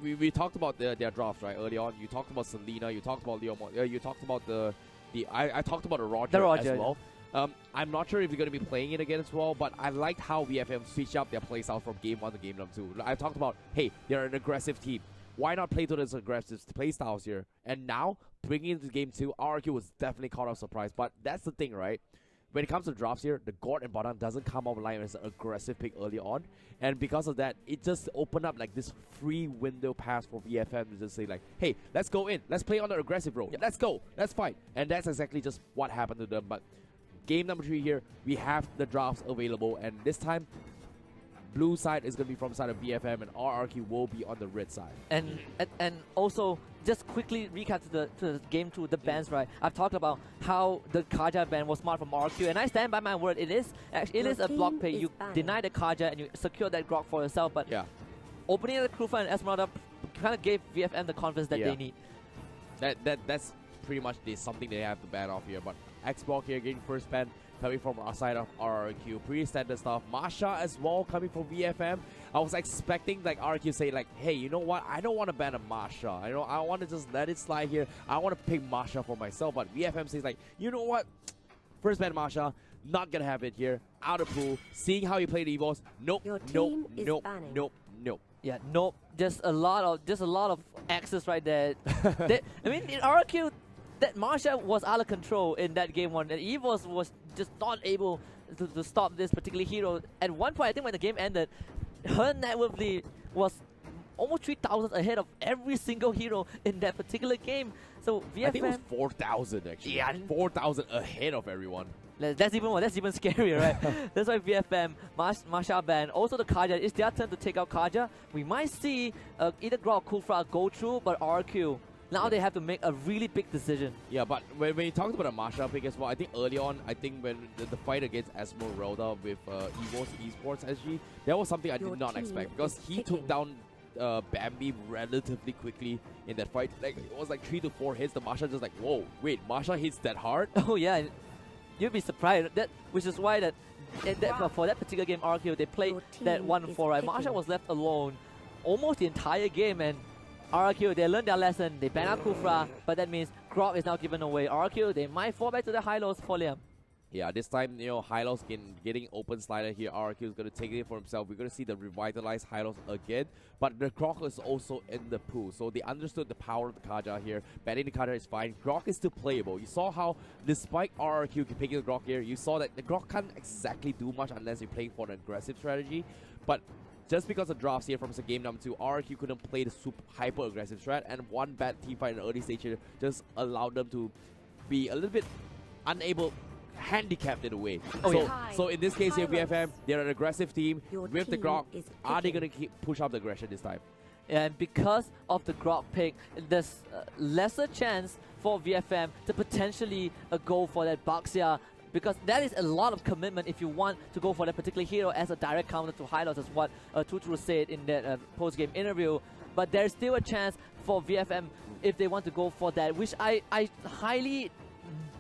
we talked about their drafts right early on. You talked about Selena, you talked about Leomon, you talked about I talked about the Roger as well. I'm not sure if you're going to be playing it again as well, but I liked how VFM switched up their playstyle from game 1 to game number 2. I talked about, hey, they're an aggressive team. Why not play to those aggressive playstyles here? And now, bringing it to game 2, RRQ was definitely caught off surprise. But that's the thing, right? When it comes to drops here, the God and Badang doesn't come online as an aggressive pick early on. And because of that, it just opened up like this free window pass for VFM to just say like, hey, let's go in. Let's play on the aggressive role. Let's go. Let's fight. And that's exactly just what happened to them. But game number 3 here, we have the drops available. And this time, blue side is going to be from the side of VFM and RRQ will be on the red side. And also, just quickly recap to the game 2, the bans, right? I've talked about how the Kaja ban was smart from RRQ, and I stand by my word. It is a block pay. You deny the Kaja and you secure that Grok for yourself, but opening the Krufa and Esmeralda kind of gave VFM the confidence that they need. That's pretty much something they have to ban off here, but Xbox here getting first ban coming from our side of RRQ. Pretty standard stuff. Masha as well coming from VFM. I was expecting like RRQ say like, hey, you know what? I don't want to ban a Masha. You know, I want to just let it slide here. I want to pick Masha for myself. But VFM says like, you know what? First ban Masha. Not gonna have it here. Out of pool. Seeing how you play the Evos. Nope. Nope. Yeah, nope. Just a lot of X's right there. I mean, in RRQ, that Masha was out of control in that game 1, and Evos was just not able to stop this particular hero. At one point, I think when the game ended, her net worth lead was almost 3,000 ahead of every single hero in that particular game. So VFM, I think it was 4,000 actually. Yeah, 4,000 ahead of everyone. That's even more. That's even scarier, right? That's why VFM, Masha ban. Also the Kaja, it's their turn to take out Kaja. We might see either Grok or Kufra go through, but RQ, Now they have to make a really big decision. Yeah, but when you talked about a Masha pick as well, I think early on, I think when the fight against Esmeralda with Evo's Esports SG, that was something I did not expect because he took down Bambi relatively quickly in that fight. Like it was like 3 to 4 hits. The Masha just like, whoa, wait, Masha hits that hard? Oh yeah, you'd be surprised. Which is why for that particular game, RRQ, they played that 1-4. Right? Masha was left alone almost the entire game, and RRQ, they learned their lesson. They banned out Kufra, but that means Grok is now given away. RRQ, they might fall back to the high lows for Liam. Yeah, this time, Hylos getting open slider here. RRQ is going to take it for himself. We're going to see the revitalized Hylos again. But the Grok is also in the pool. So they understood the power of the Kaja here. Banning the Kaja is fine. Grok is still playable. You saw how, despite RRQ picking the Grok here, you saw that the Grok can't exactly do much unless you're playing for an aggressive strategy. But just because of drops here from game number 2, RRQ couldn't play the super hyper aggressive strat, and one bad team fight in the early stage here just allowed them to be a little bit unable, handicapped in a way. So in this case here, VFM, they're an aggressive team with the Grok. Are they going to push up the aggression this time? And because of the Grok pick, there's lesser chance for VFM to potentially go for that Baxia, because that is a lot of commitment if you want to go for that particular hero as a direct counter to Hylos, as what Tuturu said in that post-game interview. But there's still a chance for VFM if they want to go for that, which I highly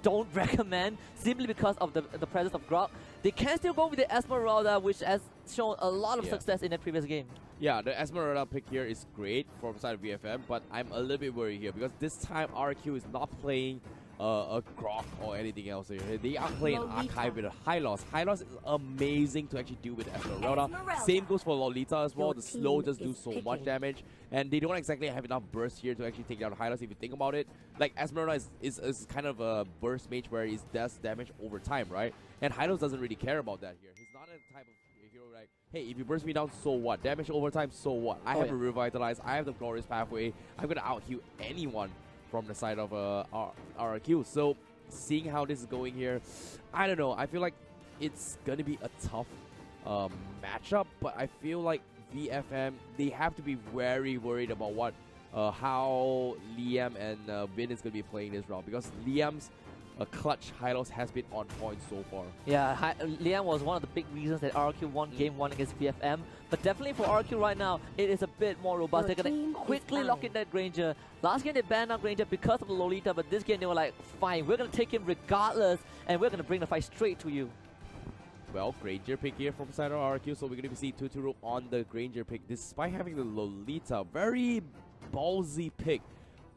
don't recommend simply because of the presence of Grok. They can still go with the Esmeralda, which has shown a lot of success in the previous game. Yeah, the Esmeralda pick here is great from the side of VFM, but I'm a little bit worried here because this time RQ is not playing a Grok or anything else here. They are playing Archive with a Hylos. Hylos is amazing to actually deal with Esmeralda. Same goes for Lolita as well. The slow just do so much damage, and they don't exactly have enough burst here to actually take down Hylos if you think about it. Like Esmeralda is kind of a burst mage where it does damage over time, right? And Hylos doesn't really care about that here. He's not a type of hero like, hey, if you burst me down, so what? Damage over time, so what? I have a Revitalize, I have the Glorious Pathway, I'm gonna out-heal anyone from the side of RRQ. So seeing how this is going here, I don't know. I feel like it's gonna be a tough matchup, but I feel like VFM, they have to be very worried about what how Liam and Vin is gonna be playing this round, because Liam's clutch Hylos has been on point so far. Yeah, Liam was one of the big reasons that RRQ won game 1 against VFM. But definitely for RRQ right now, it is a bit more robust. They're going to quickly lock in that Granger. Last game they banned out Granger because of the Lolita, but this game they were like, fine, we're going to take him regardless, and we're going to bring the fight straight to you. Well, Granger pick here from side of RRQ, so we're going to see Tuturu on the Granger pick, despite having the Lolita. Very ballsy pick.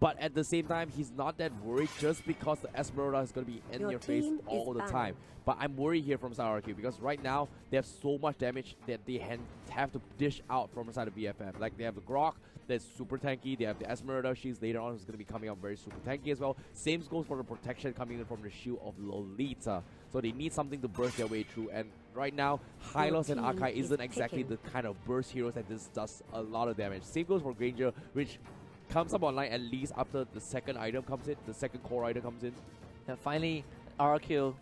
But at the same time, he's not that worried just because the Esmeralda is going to be in your face all the time. But I'm worried here from side RQ because right now, they have so much damage that they have to dish out from the side of BFM. Like, they have the Grok that's super tanky. They have the Esmeralda. She's later on is going to be coming out very super tanky as well. Same goes for the protection coming in from the shield of Lolita. So they need something to burst their way through. And right now, Hylos and Akai isn't exactly the kind of burst heroes that this does a lot of damage. Same goes for Granger, which comes up online at least after the second item comes in, the second core item comes in. And finally, RRQ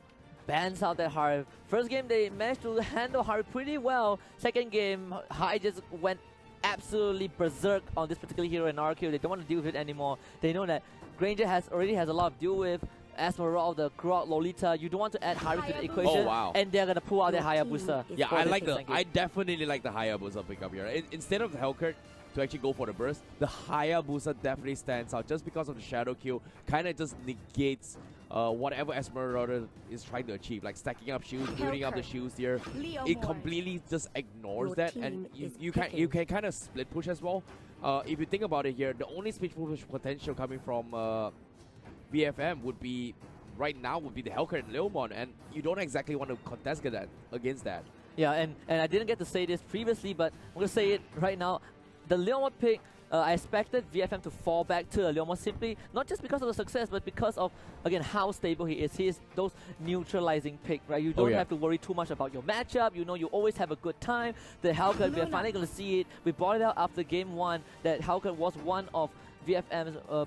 bans out that Harv. First game, they managed to handle Harv pretty well. Second game, Hai just went absolutely berserk on this particular hero in RRQ. They don't want to deal with it anymore. They know that Granger already has a lot to deal with. Esmeralda, Grok, Lolita, you don't want to add Harv to the equation. Oh, wow. And they're going to pull out their Hayabusa. Yeah, I definitely like the Hayabusa pickup here. Instead of the Hellcurt to actually go for the burst, the Hayabusa definitely stands out just because of the shadow kill. Kind of just negates whatever Esmeralda is trying to achieve, like stacking up shields, building up the shields here. It completely just ignores that, and you can kind of split push as well. If you think about it here, the only split push potential coming from VFM would be right now would be the Hellcurt and Leomon, and you don't exactly want to contest against that. Yeah, and I didn't get to say this previously, but I'm gonna say it right now. The Leomon pick, I expected VFM to fall back to Leomon simply, not just because of the success, but because of, again, how stable he is. He is those neutralizing pick, right? You don't have to worry too much about your matchup. You know you always have a good time. The Hellcurt, we are finally going to see it. We brought it out after game 1 that Hellcurt was one of VFM's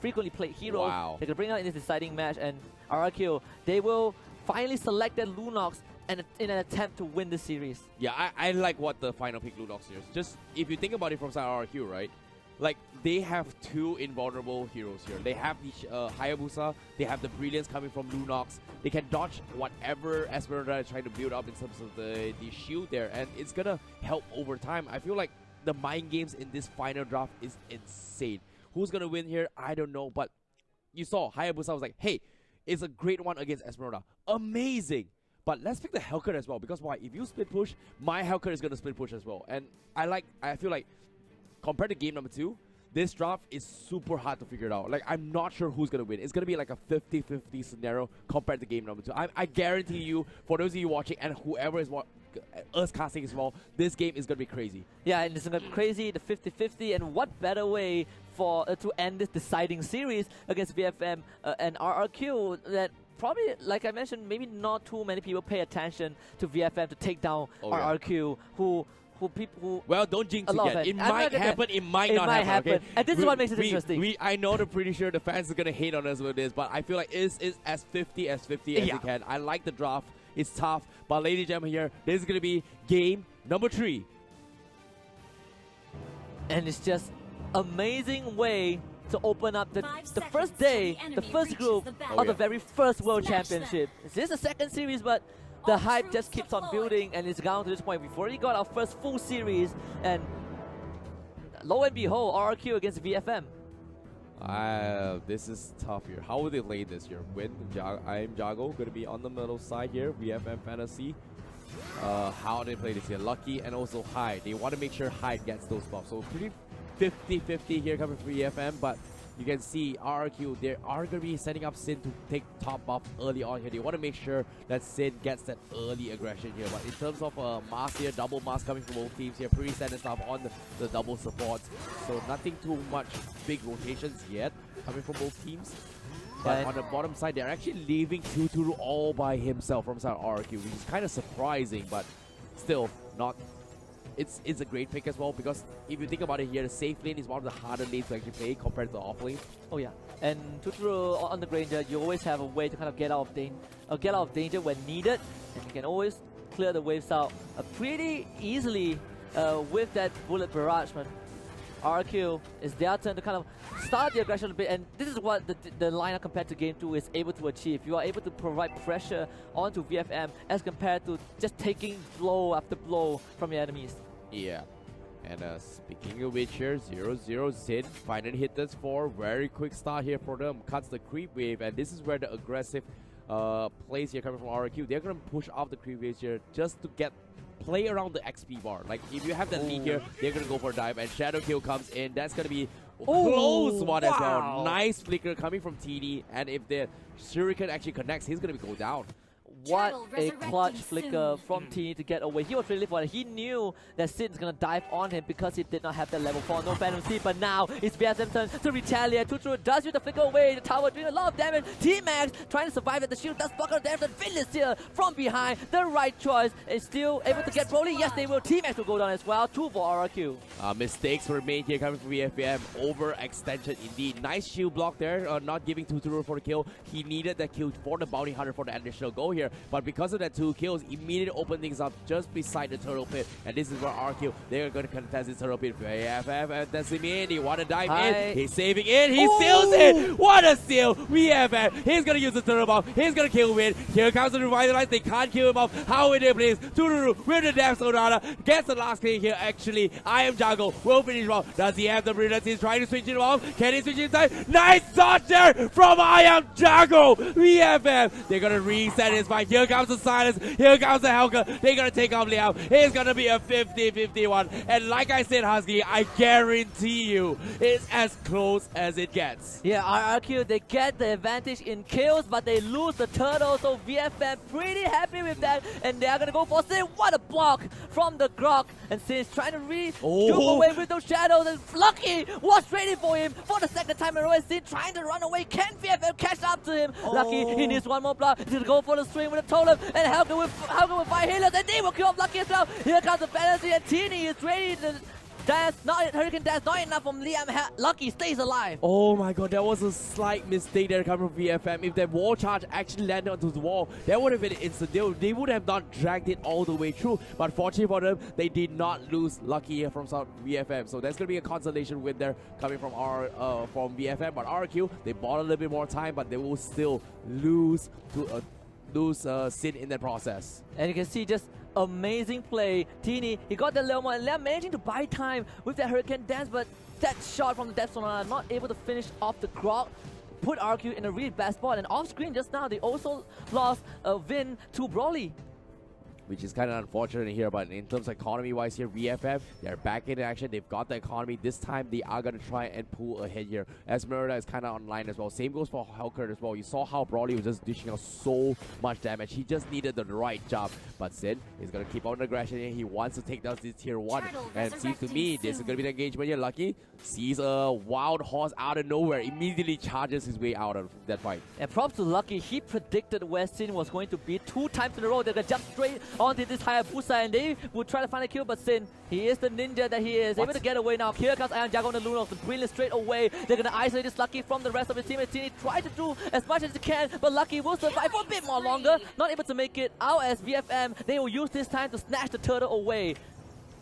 frequently played heroes. Wow. They could bring out in this deciding match, and RRQ, they will finally select that Lunox in an attempt to win the series. Yeah, I like what the final pick Lunox is. Just if you think about it from side RRQ, right? like, they have two invulnerable heroes here. They have the Hayabusa, they have the Brilliance coming from Lunox. They can dodge whatever Esmeralda is trying to build up in terms of the shield there, and it's gonna help over time. I feel like the mind games in this final draft is insane. Who's gonna win here? I don't know, but you saw Hayabusa was like, hey, it's a great one against Esmeralda. Amazing! But let's pick the Hellcat as well, because why? If you split push, my Hellcat is gonna split push as well. And I feel like, compared to game number 2, this draft is super hard to figure it out. Like, I'm not sure who's gonna win. It's gonna be like a 50-50 scenario compared to game number 2. I guarantee you, for those of you watching and whoever is us casting as well, this game is gonna be crazy. Yeah, and it's gonna be crazy, the 50-50, and what better way for to end this deciding series against VFM and RRQ that probably, like I mentioned, maybe not too many people pay attention to VFM to take down RRQ, who well, don't jinx it yet. It might happen, it might not happen. Okay? And this is what makes it interesting. I know they're pretty sure the fans are going to hate on us with this, but I feel like it's as 50 as we can. I like the draft. It's tough. But ladies and gentlemen here, this is going to be game number 3. And it's just amazing way to open up the first day, the first group of the very first World Championship. This is the second series, but the hype just keeps on building, and it's down to this point. We've already got our first full series, and lo and behold, RRQ against VFM. This is tough here. How will they lay this here? I am Jago, going to be on the middle side here. VFM Fantasy. How they play this here? Lucky and also Hyde. They want to make sure Hyde gets those buffs. So pretty 50-50 here coming from VFM, but you can see RRQ, they are going to be setting up Sin to take top buff early on here. They want to make sure that Sin gets that early aggression here. But in terms of mass here, double mass coming from both teams here, pretty standard stuff on the double supports. So nothing too much big rotations yet coming from both teams. But on the bottom side, they're actually leaving Tuturu all by himself from side RRQ, which is kind of surprising, but still not. It's a great pick as well, because if you think about it here, the safe lane is one of the harder lanes to actually play compared to the off lane. Oh yeah, and Tuturu on the Granger, you always have a way to kind of get out of danger when needed, and you can always clear the waves out pretty easily with that bullet barrage, man. RRQ, is their turn to kind of start the aggression a bit, and this is what the lineup compared to game 2 is able to achieve. You are able to provide pressure onto VFM as compared to just taking blow after blow from your enemies. Yeah. And speaking of which here, 0-0 Zin finally hit this 4. Very quick start here for them. Cuts the creep wave, and this is where the aggressive plays here coming from RRQ. They're going to push off the creep waves here just to play around the XP bar. Like, if you have that lead here, they're going to go for a dive, and Shadow Kill comes in. That's going to be a close one as well. Nice flicker coming from TD, and if the Shuriken actually connects, he's going to go down. What a clutch flicker from TD to get away. He was really for it. He knew that Sid's gonna dive on him because he did not have that level 4, no Phantom Seed, but now it's VFM's turn to retaliate. Tuturu does use the flicker away. The tower doing a lot of damage. T-Max trying to survive it. The shield does block out damage. The Village here from behind. The right choice is still able to get Broly. Yes, they will. T-Max will go down as well. 2 for RRQ. Mistakes were made here coming from VFM. Overextension indeed. Nice shield block there. Not giving Tuturu for the kill. He needed that kill for the bounty hunter for the additional goal here. But because of that 2 kills, immediately open things up just beside the turtle pit. And this is where RRQ, they're going to contest this turtle pit. That's him in. He want to dive in. He's saving it. He steals it. What a steal. He's going to use the turtle bomb. He's going to kill Win. Here comes the revitalize. They can't kill him off. How will they please? Tuturu with the Death Sonata. Gets the last kill here actually. I am Jungle. Will finish well. Does he have the brilliance? He's trying to switch it off. Can he switch it inside? Nice dodge there from I am Jungle. VFM. They're going to reset his fight. Here comes the silence. Here comes the Helga. They're going to take off Liao. It's going to be a 50-50 one. And like I said, Husky, I guarantee you it's as close as it gets. Yeah, RRQ, they get the advantage in kills, but they lose the turtle. So VFM pretty happy with that. And they're going to go for Sin. What a block from the Grok. And Sin's trying to really jump away with those shadows. And Lucky was ready for him for the second time in a row. Sin trying to run away. Can VFM catch up to him? Lucky, he needs one more block to go for the swing with the totem. And Helga will fight healers, and they will kill off Lucky as well. Here comes the fantasy, and Teeny is ready to Dance, not Hurricane Dance, not enough from Liam. Lucky stays alive. Oh my god, that was a slight mistake there coming from VFM. If that wall charge actually landed onto the wall, that would have been instant. They would have not dragged it all the way through. But fortunately for them, they did not lose Lucky here from South VFM. So that's going to be a consolation win there coming from VFM. But RRQ, they bought a little bit more time, but they will still lose to Sin in that process. And you can see just amazing play. Teeny, he got the Lemo and Liam managing to buy time with that Hurricane Dance, but that shot from the depth zone, not able to finish off the Grog, put RQ in a really bad spot. And off screen just now, they also lost Vin to Broly. Which is kind of unfortunate here, but in terms of economy-wise here, VFM, they're back in action. They've got the economy. This time, they are going to try and pull ahead here. Esmeralda is kind of online as well. Same goes for Hellkurt as well. You saw how Broly was just dishing out so much damage. He just needed the right job. But Sin is going to keep on the aggression here. He wants to take down this tier 1. And it seems to me, this is going to be the engagement here. Lucky sees a wild horse out of nowhere. Immediately charges his way out of that fight. And props to Lucky. He predicted where Sin was going to be 2 times in a row. They're going to jump straight onto this Hayabusa and they would try to find a kill, but Sin, he is the ninja that he is, able to get away now. Here comes Iron Jago on the Lunox, the brilliant straight away. They're going to isolate this Lucky from the rest of his team. He tried to do as much as he can, but Lucky will survive for a bit more longer. Not able to make it out as VFM. They will use this time to snatch the turtle away.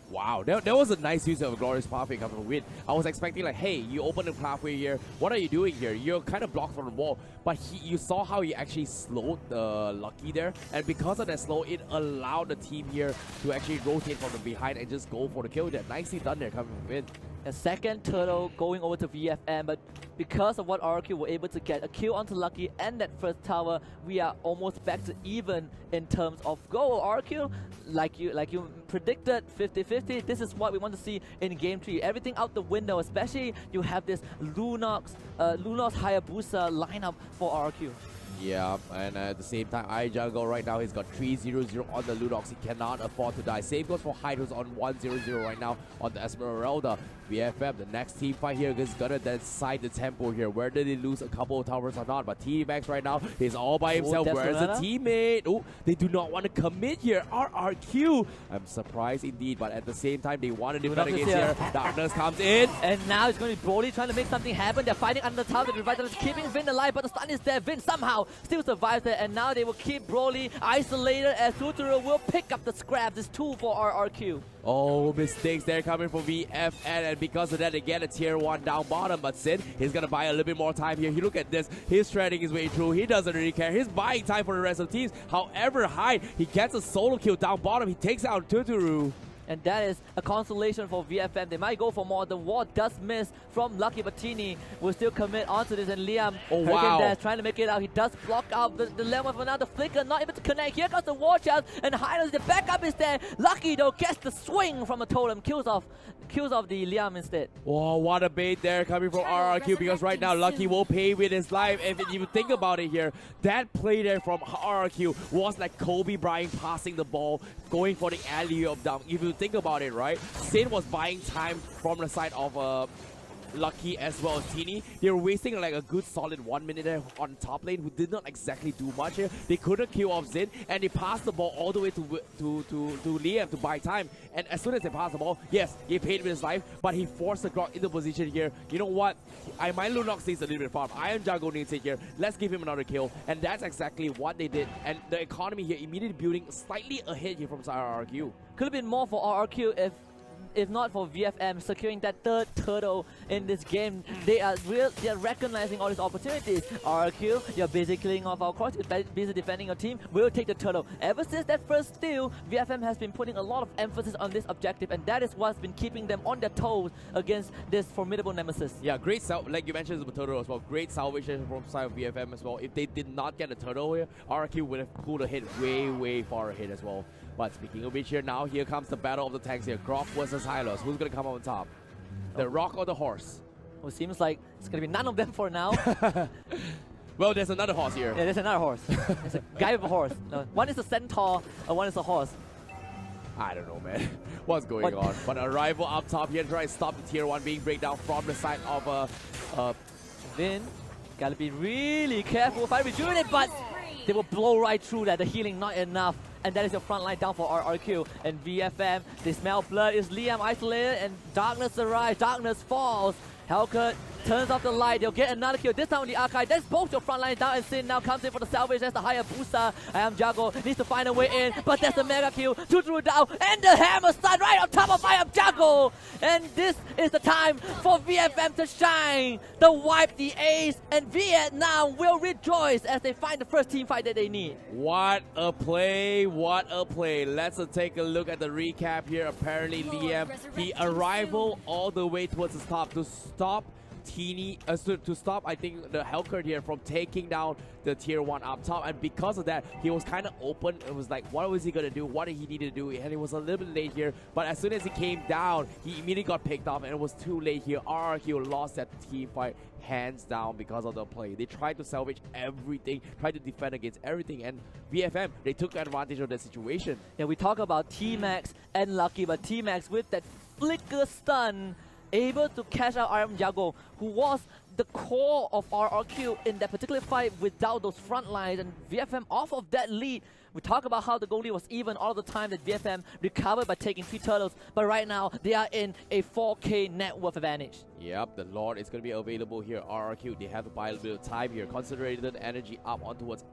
Wow, that was a nice use of a Glorious Pathway coming from Win. I was expecting like, hey, you open the pathway here. What are you doing here? You're kind of blocked from the wall. But you saw how he actually slowed the Lucky there. And because of that slow, it allowed the team here to actually rotate from the behind and just go for the kill there. Nicely done there coming from Win. A second turtle going over to VFM, but because of what RRQ were able to get a kill onto Lucky and that first tower, we are almost back to even in terms of goal. RRQ, like you predicted, 50-50. This is what we want to see in Game 3. Everything out the window, especially you have this Lunox Hayabusa lineup for RRQ. Yeah, and at the same time, iJungle right now, he's got 3-0-0 on the Lunox. He cannot afford to die. Same goes for Hyde, who's on 1-0-0 right now on the Esmeralda. VFM, the next team fight here is gonna decide the tempo here. Whether they lose a couple of towers or not. But TMax right now is all by himself. Where's the teammate? Oh, they do not want to commit here. RRQ. I'm surprised indeed, but at the same time, they want to defend against here. Darkness comes in. And now it's going to be Broly trying to make something happen. They're fighting under the tower. The Revital is keeping Vin alive, but the stun is there. Vin somehow still survives there, and now they will keep Broly isolated as Tuturu will pick up the scraps. It's 2 for RRQ. Oh, mistakes there coming from VFN, and because of that, they get a tier 1 down bottom. But Sin, he's gonna buy a little bit more time here. You look at this, he's threading his way through. He doesn't really care. He's buying time for the rest of the teams. However, Hyde, he gets a solo kill down bottom. He takes out Tuturu. And that is a consolation for VFM. They might go for more. The wall does miss from Lucky, but Teeny will still commit onto this. And Liam, trying to make it out. He does block out the lemon for now. The flicker not able to connect. Here comes the wall charge, and Hyde, the backup is there. Lucky though gets the swing from the totem, kills off the Liam instead. Oh, what a bait there coming from RRQ, because right now Lucky will pay with his life. And if you think about it here, that play there from RRQ was like Kobe Bryant passing the ball, going for the alley-oop dunk. If you think about it, right? Sin was buying time from the side of Lucky as well as Teeny. They were wasting like a good solid 1 minute there on top lane, who did not exactly do much here. They couldn't kill off Zin, and they passed the ball all the way to Liam to buy time. And as soon as they passed the ball, yes, he paid with his life, but he forced the Grog into position here. You know what? My Lunox stays a little bit far. Iron Jago needs it here. Let's give him another kill. And that's exactly what they did. And the economy here immediately building slightly ahead here from RRQ. Could have been more for RRQ if not for VFM securing that third turtle in this game. They are recognizing all these opportunities. RRQ, you're busy killing off our cross, you're busy defending your team, we'll take the turtle. Ever since that first steal, VFM has been putting a lot of emphasis on this objective, and that is what's been keeping them on their toes against this formidable nemesis. Yeah, great like you mentioned the turtle as well. Great salvation from side of VFM as well. If they did not get a turtle here, RRQ would have pulled ahead way far ahead as well. But speaking of which here, now here comes the battle of the tanks here. Grog versus Hylos. Who's going to come on top? The rock or the horse? Well, it seems like it's going to be none of them for now. Well, there's another horse here. Yeah, there's another horse. There's a guy with a horse. No, one is a centaur, and one is a horse. I don't know, man. What's going on? But arrival up top here to try to stop the tier 1 being breakdown from the side of Vin. Gotta be really careful if I rejuvenate, but they will blow right through that. The healing not enough. and that is your front line down for RRQ. And VFM, they smell blood, is Liam isolated, and darkness arrives, darkness falls. Hellcat turns off the light, they'll get another kill, this time on the Archive. That's both your front line down, and Sin now comes in for the salvage. That's the higher booster. Jago needs to find a way in, but that's a mega kill. 2-2 down, and the hammer stun right on top of Jago. And this is the time for VFM to shine. The wipe the ace, and Vietnam will rejoice as they find the first team fight that they need. What a play, what a play. Let's take a look at the recap here. Apparently Liam, the arrival all the way towards the top to stop to stop, I think, the Hellcat here from taking down the tier 1 up top, and because of that, he was kind of open. It was like, what was he gonna do? What did he need to do? And it was a little bit late here, but as soon as he came down, he immediately got picked off, and it was too late here. RRQ lost that team fight hands down because of the play. They tried to salvage everything, tried to defend against everything, and VFM, they took advantage of the situation. Yeah, we talk about T-Max and Lucky, but T-Max with that flicker stun, able to catch out Jago, who was the core of RRQ in that particular fight without those front lines, and VFM off of that lead. We talk about how the goalie was even all the time that VFM recovered by taking 3 turtles, but right now they are in a 4K net worth advantage. Yep, the Lord is going to be available here. RRQ, they have to buy a little bit of time here. Concentrated energy up on towards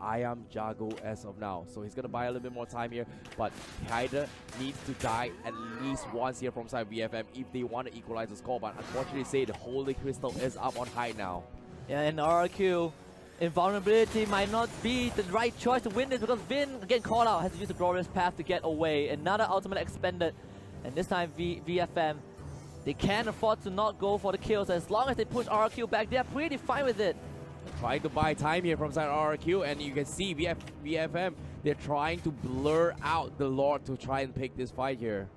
Jago as of now. So he's going to buy a little bit more time here, but Hyder needs to die at least once here from side VFM if they want to equalize the score. But unfortunately, say the Holy Crystal is up on high now. Yeah, and RRQ, invulnerability might not be the right choice to win this because Vin, again called out, has to use the glorious path to get away. Another ultimate expended, and this time VFM, they can't afford to not go for the kills. As long as they push RRQ back, they are pretty fine with it. Trying to buy time here from side RRQ, and you can see VFM, they're trying to blur out the Lord to try and pick this fight here.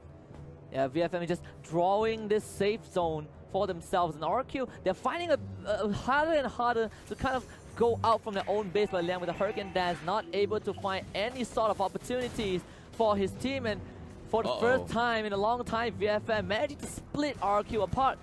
Yeah, VFM is just drawing this safe zone for themselves, and RRQ, they're finding a harder and harder to kind of go out from their own base, but Liam with the Hurricane Dance not able to find any sort of opportunities for his team, and for the first time in a long time, VFM managed to split RRQ apart.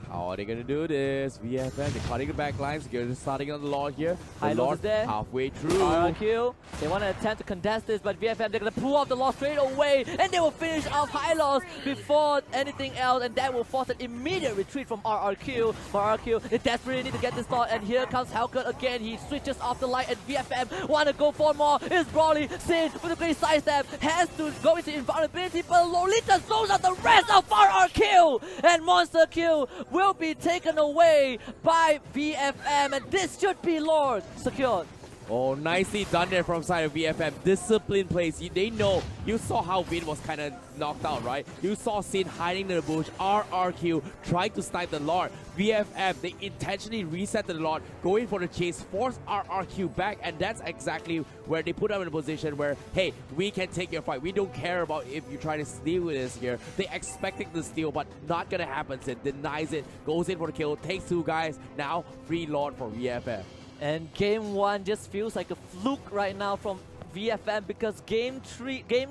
How are they going to do this? VFM, they're cutting the back lines. They're just starting on the Lord here. The Lord is there. halfway through. RRQ, they want to attempt to contest this, but VFM, they're going to pull off the Lord straight away, and they will finish off Hylos before anything else, and that will force an immediate retreat from RRQ. But RRQ, they desperately need to get this Lord, and here comes Hellcat again. He switches off the light, and VFM want to go for more. It's Brawly. Sin with a great sidestep has to go into invulnerability, but Lolita zones out the rest of RRQ, and Monster Kill will be taken away by VFM, and this should be Lord secured. Oh, nicely done there from side of VFM. Discipline plays. They know. You saw how Vin was kind of knocked out, right? You saw Sin hiding in the bush. RRQ trying to snipe the Lord. VFM, they intentionally reset the Lord, going for the chase, force RRQ back, and that's exactly where they put them in a position where, hey, we can take your fight. We don't care about if you try to steal with us here. They expecting the steal, but not gonna happen. Sin denies it, goes in for the kill, takes 2 guys. Now, free Lord for VFM. And game 1 just feels like a fluke right now from VFM because game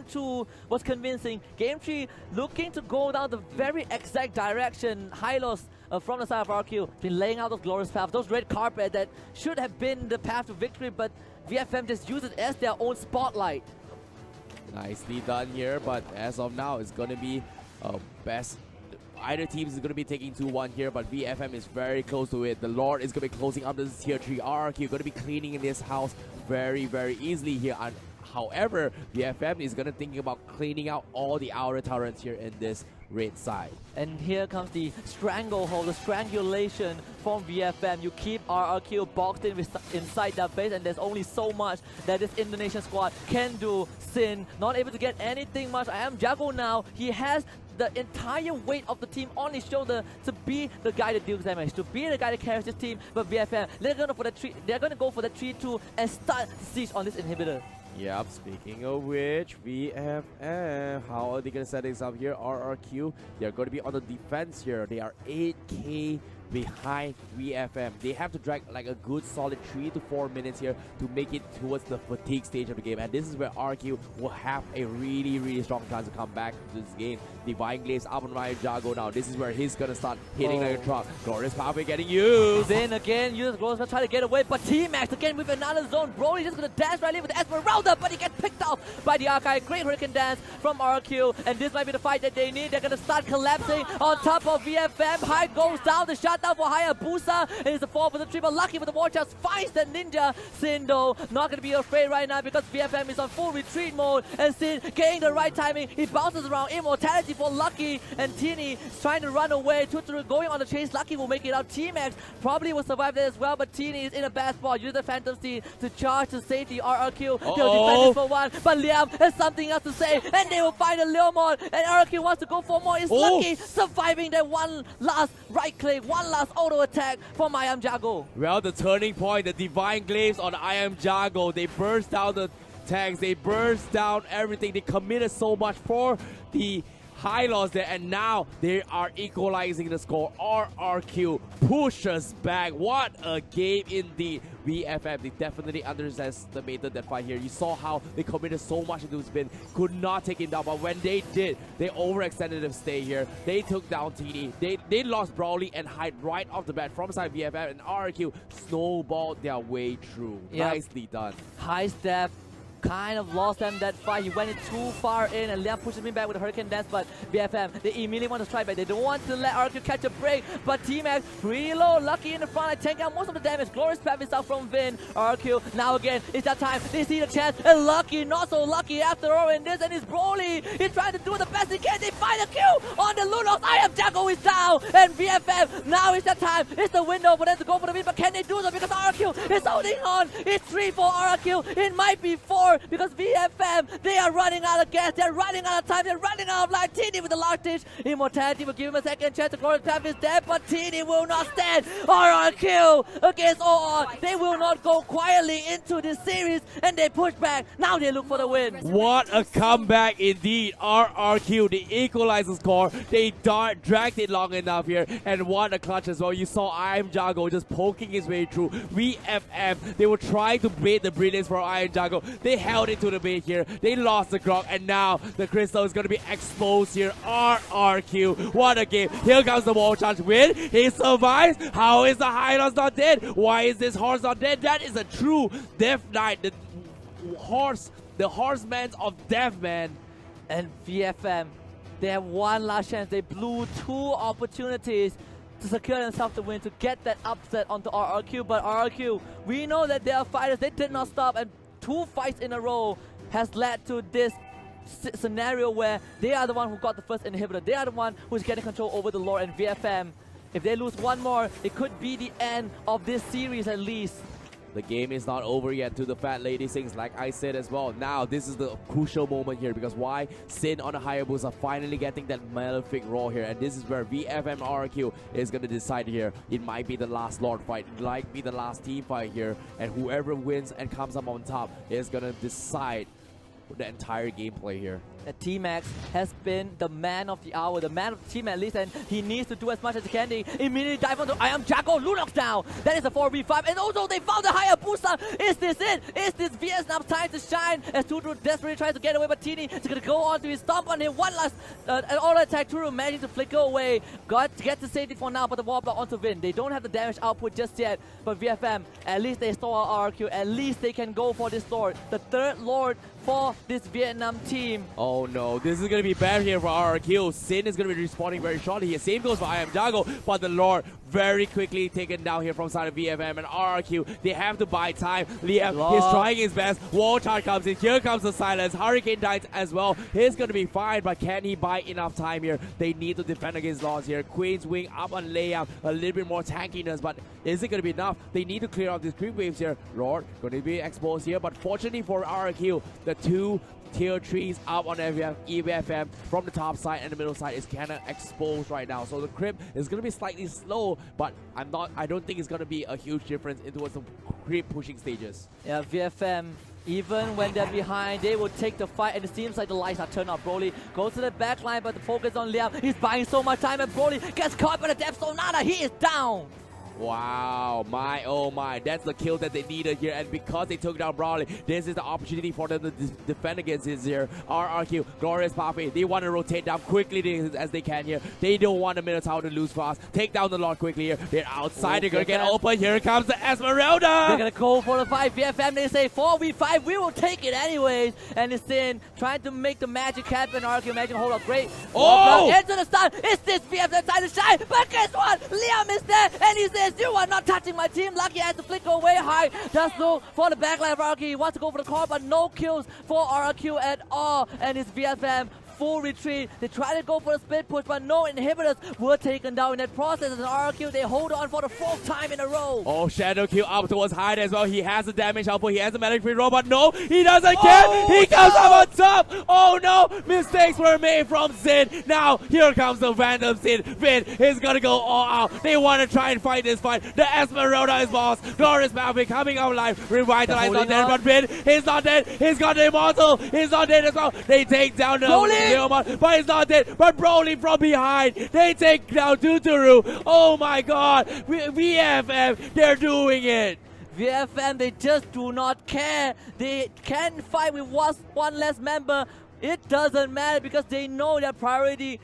2 was convincing. Game 3 looking to go down the very exact direction. Hylos from the side of RRQ been laying out those glorious paths, those red carpet that should have been the path to victory, but VFM just used it as their own spotlight. Nicely done here, but as of now, it's going to be best. Either team is going to be taking 2-1 here, but VFM is very close to it. The Lord is going to be closing up this tier 3. RRQ going to be cleaning in this house very, very easily here. And however, VFM is going to think about cleaning out all the outer turrets here in this red side. And here comes the stranglehold, the strangulation from VFM. You keep RRQ boxed in inside that base, and there's only so much that this Indonesian squad can do. Sin not able to get anything much. Jago now, he has the entire weight of the team on his shoulder to be the guy that deals damage, to be the guy that carries this team. But VFM, they're gonna go for the 3-2 and start the siege on this inhibitor. Yep, speaking of which, VFM, how are they going to set this up here? RRQ, they're going to be on the defense here. They are 8k behind VFM. They have to drag like a good solid 3 to 4 minutes here to make it towards the fatigue stage of the game. And this is where RRQ will have a really strong chance to come back to this game. Divine Glaives up on Ryan Jago now. This is where he's gonna start hitting like a truck. Glorious Pathway getting used. Then again, uses Glorious try to get away, but T-Max again with another zone. Broly just gonna dash right in with the Esmeralda, but he gets picked off by the Archive. Great Hurricane Dance from RRQ, and this might be the fight that they need. They're gonna start collapsing on top of VFM. High goes down, the shutdown for Hayabusa, and it's a 4 for the triple. Lucky for the war chest, finds the Ninja. Sin though, not gonna be afraid right now because VFM is on full retreat mode, and Sin getting the right timing. He bounces around, immortality for Lucky, and Tini is trying to run away. Tuturu going on the chase. Lucky will make it out. T-Max probably will survive there as well, but Tini is in a bad spot. Use the Phantom Steed to charge to safety. RRQ, they'll defend this for one, but Liam has something else to say, and they will find a Leomon, and RRQ wants to go for more. It's Lucky surviving that one last right click, one last auto attack from I Am Jago. Well, the turning point, the Divine Glaives on I Am Jago. They burst down the tanks, they burst down everything. They committed so much for the high loss there, and now they are equalizing the score. RRQ pushes back. What a game indeed. VFM, they definitely underestimated that fight here. You saw how they committed so much into spin, could not take him down, but when they did, they overextended their stay here. They took down TD. They lost Brawly and Hyde right off the bat from side VFM, and RRQ snowballed their way through. Yep. Nicely done. High step. Kind of lost them that fight. He went in too far in, and Liam pushes him back with a Hurricane Dance, but VFM, they immediately want to strike back. They don't want to let RRQ catch a break, but T-Max pretty low. Lucky in the front, like tanking out most of the damage. Glorious Path is out from Vin. RRQ, now again, it's that time. They see the chance, and Lucky, not so lucky after all in this, and it's Broly. He's trying to do the best he can. They find a kill on the Lunox. I Am Jago is down, and VFM, now it's that time. It's the window for them to go for the win, but can they do so? Because RRQ is holding on. It's 3 for RRQ. It might be 4, because VFM, they are running out of gas, they're running out of time, they're running out of life. Tini with the large dish. Immortality will give him a second chance. The Glorious Path is dead, but Tini will not stand. RRQ against all. They will not go quietly into this series, and they push back. Now they look for the win. What a comeback indeed. RRQ, they equalized the score. They dragged it long enough here, and what a clutch as well. You saw I Am Jago just poking his way through. VFM, they were trying to bait the brilliance for I Am Jago. They held it to the bait here. They lost the Grok, and now the Crystal is going to be exposed here. RRQ, what a game. Here comes the wall charge win. He survives. How is the Hylos not dead? Why is this horse not dead? That is a true Death Knight. The horseman of Death, man. And VFM, they have one last chance. They blew 2 opportunities to secure themselves the win, to get that upset onto RRQ. But RRQ, we know that they are fighters. They did not stop, and 2 fights in a row has led to this scenario where they are the one who got the first inhibitor. They are the one who's getting control over the lore, and VFM, if they lose one more, it could be the end of this series at least. The game is not over yet to the Fat Lady Sings, like I said as well. Now, this is the crucial moment here, because why? Sin on the Hayabusa finally getting that malefic roll here, and this is where VFM RRQ is going to decide here. It might be the last Lord fight, it might be the last team fight here, and whoever wins and comes up on top is going to decide the entire gameplay here. T-Max has been the man of the hour, the man of the team at least, and he needs to do as much as he can. They immediately dive onto I Am Jago, Lunox down. That is a 4v5, and also they found the Hayabusa. Is this it? Is this Vietnam's time to shine? As Turu desperately tries to get away, but Tini is going to go on to his stomp on him. One last auto attack. Turu managing to flicker away. Got to get to safety for now, but the wall block onto Vin. They don't have the damage output just yet, but VFM, at least they stole our RRQ. At least they can go for this Lord, the 3rd Lord for this Vietnam team. Oh no, this is going to be bad here for RRQ. Sin is going to be responding very shortly here. Same goes for I Am Jago, but the Lord very quickly taken down here from side of VFM, and RRQ, they have to buy time. Liam is trying his best. Wall charge comes in. Here comes the silence. Hurricane dies as well. He's going to be fine, but can he buy enough time here? They need to defend against Laws here. Queen's Wing up on layup. A little bit more tankiness, but is it going to be enough? They need to clear out these creep waves here. Lord going to be exposed here, but fortunately for RRQ, the 2 tier 3s up on EVFM from the top side and the middle side is kind of exposed right now. So the creep is going to be slightly slow, but I don't think it's going to be a huge difference towards the creep pushing stages. Yeah, VFM, Even when they're behind, they will take the fight, and it seems like the lights are turned off. Broly goes to the back line, but the focus on Liam. He's buying so much time, and Broly gets caught by the Depth Sonata. He is down. Wow, my oh my, that's the kill that they needed here, and because they took down Broly, this is the opportunity for them to defend against this here. RRQ, Glorious Pathway, they want to rotate down quickly as they can here. They don't want the Minotaur to lose fast. Take down the Lord quickly here. They're outside, they're gonna get open. Here comes the Esmeralda! They're gonna go for the fight. VFM, they say 4v5, we will take it anyways. And it's in, trying to make the magic happen. RRQ magic hold up great. Oh! Into the stun. Is this VFM time to shine? But guess what? Liam is there, and he says, you are not touching my team. Lucky has to flick away high. Does look for the backline of RRQ. He wants to go for the core, but no kills for RRQ at all. And it's VFM. Full retreat. They try to go for a split push, but no inhibitors were taken down in that process. And RRQ, they hold on for the 4th time in a row. Oh, Shadow Q up towards Hyde as well. He has the damage output. He has the magic free roll, but no, he doesn't care. He comes up on top. Oh no, mistakes were made from Zin. Now, here comes the random Zin. Vin is gonna go all out. They want to try and fight this fight. The Esmeralda is lost. Glorious Pathway coming out alive. Revitalize not dead, but Vin is not dead. He's got the immortal. He's not dead as well. They take down the Leomon, but he's not dead. But Broly from behind. They take down Tutoru. Oh my god. VFM, they're doing it. VFM, they just do not care. They can fight with one less member. It doesn't matter because they know their priority.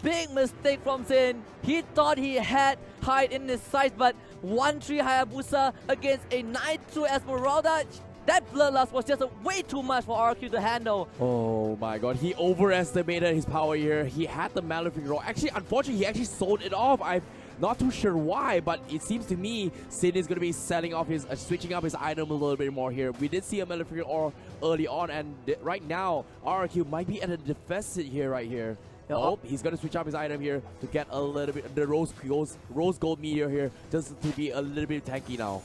Big mistake from Zin. He thought he had Hyde in his sights, but 1-3 Hayabusa against a 9-2 Esmeralda. That bloodlust was just way too much for RRQ to handle. Oh my god, he overestimated his power here. He had the Malefic roll. Actually, unfortunately, he actually sold it off. I'm not too sure why, but it seems to me Sin is going to be selling off his, switching up his item a little bit more here. We did see a Malefic roll early on, and right now, RRQ might be at a deficit here, right here. Oh, he's going to switch up his item here to get a little bit, the Rose Gold Meteor here, just to be a little bit tanky now.